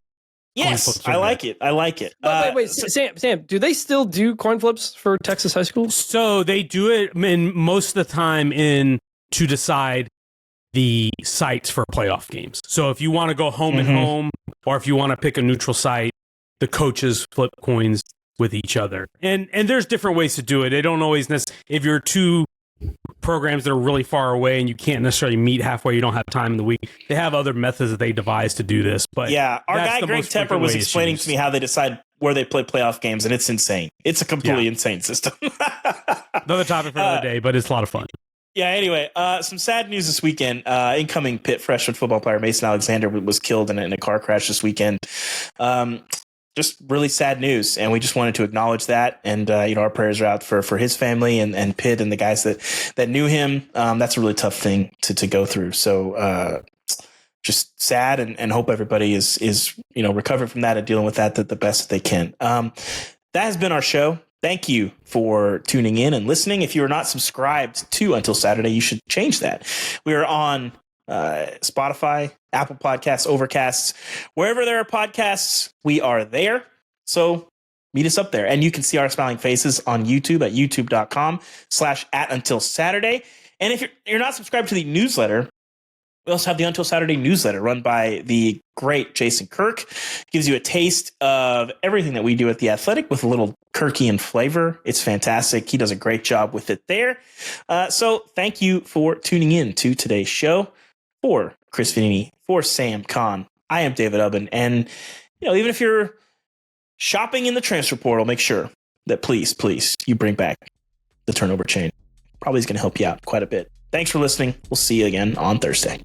Yes, I like it. I like it. Wait, Sam, do they still do coin flips for Texas high schools? So they do it most of the time to decide the sites for playoff games. So if you want to go home and home, or if you want to pick a neutral site, the coaches flip coins with each other. And there's different ways to do it. They don't always necessarily, if you're two programs that are really far away and you can't necessarily meet halfway, you don't have time in the week, they have other methods that they devise to do this. But yeah, our guy Greg Tepper was explaining to me how they decide where they play playoff games, and it's insane. It's a completely insane system. Another topic for another day, but it's a lot of fun. Yeah, anyway, some sad news this weekend. Incoming Pitt freshman football player Mason Alexander was killed in a car crash this weekend. Just really sad news, and we just wanted to acknowledge that. And our prayers are out for his family and Pitt and the guys that knew him. That's a really tough thing to go through. So just sad and hope everybody is recovered from that and dealing with that the best that they can. That has been our show. Thank you for tuning in and listening. If you are not subscribed to Until Saturday, you should change that. We are on Spotify, Apple Podcasts, Overcasts, wherever there are podcasts, we are there. So meet us up there. And you can see our smiling faces on YouTube at youtube.com/@untilsaturday. And if you're not subscribed to the newsletter, we also have the Until Saturday newsletter run by the great Jason Kirk. Gives you a taste of everything that we do at The Athletic with a little Kirkian flavor. It's fantastic. He does a great job with it there. So thank you for tuning in to today's show. For Chris Vannini, for Sam Kahn, I am David Ubben. And, even if you're shopping in the transfer portal, make sure that please, you bring back the turnover chain. Probably is going to help you out quite a bit. Thanks for listening. We'll see you again on Thursday.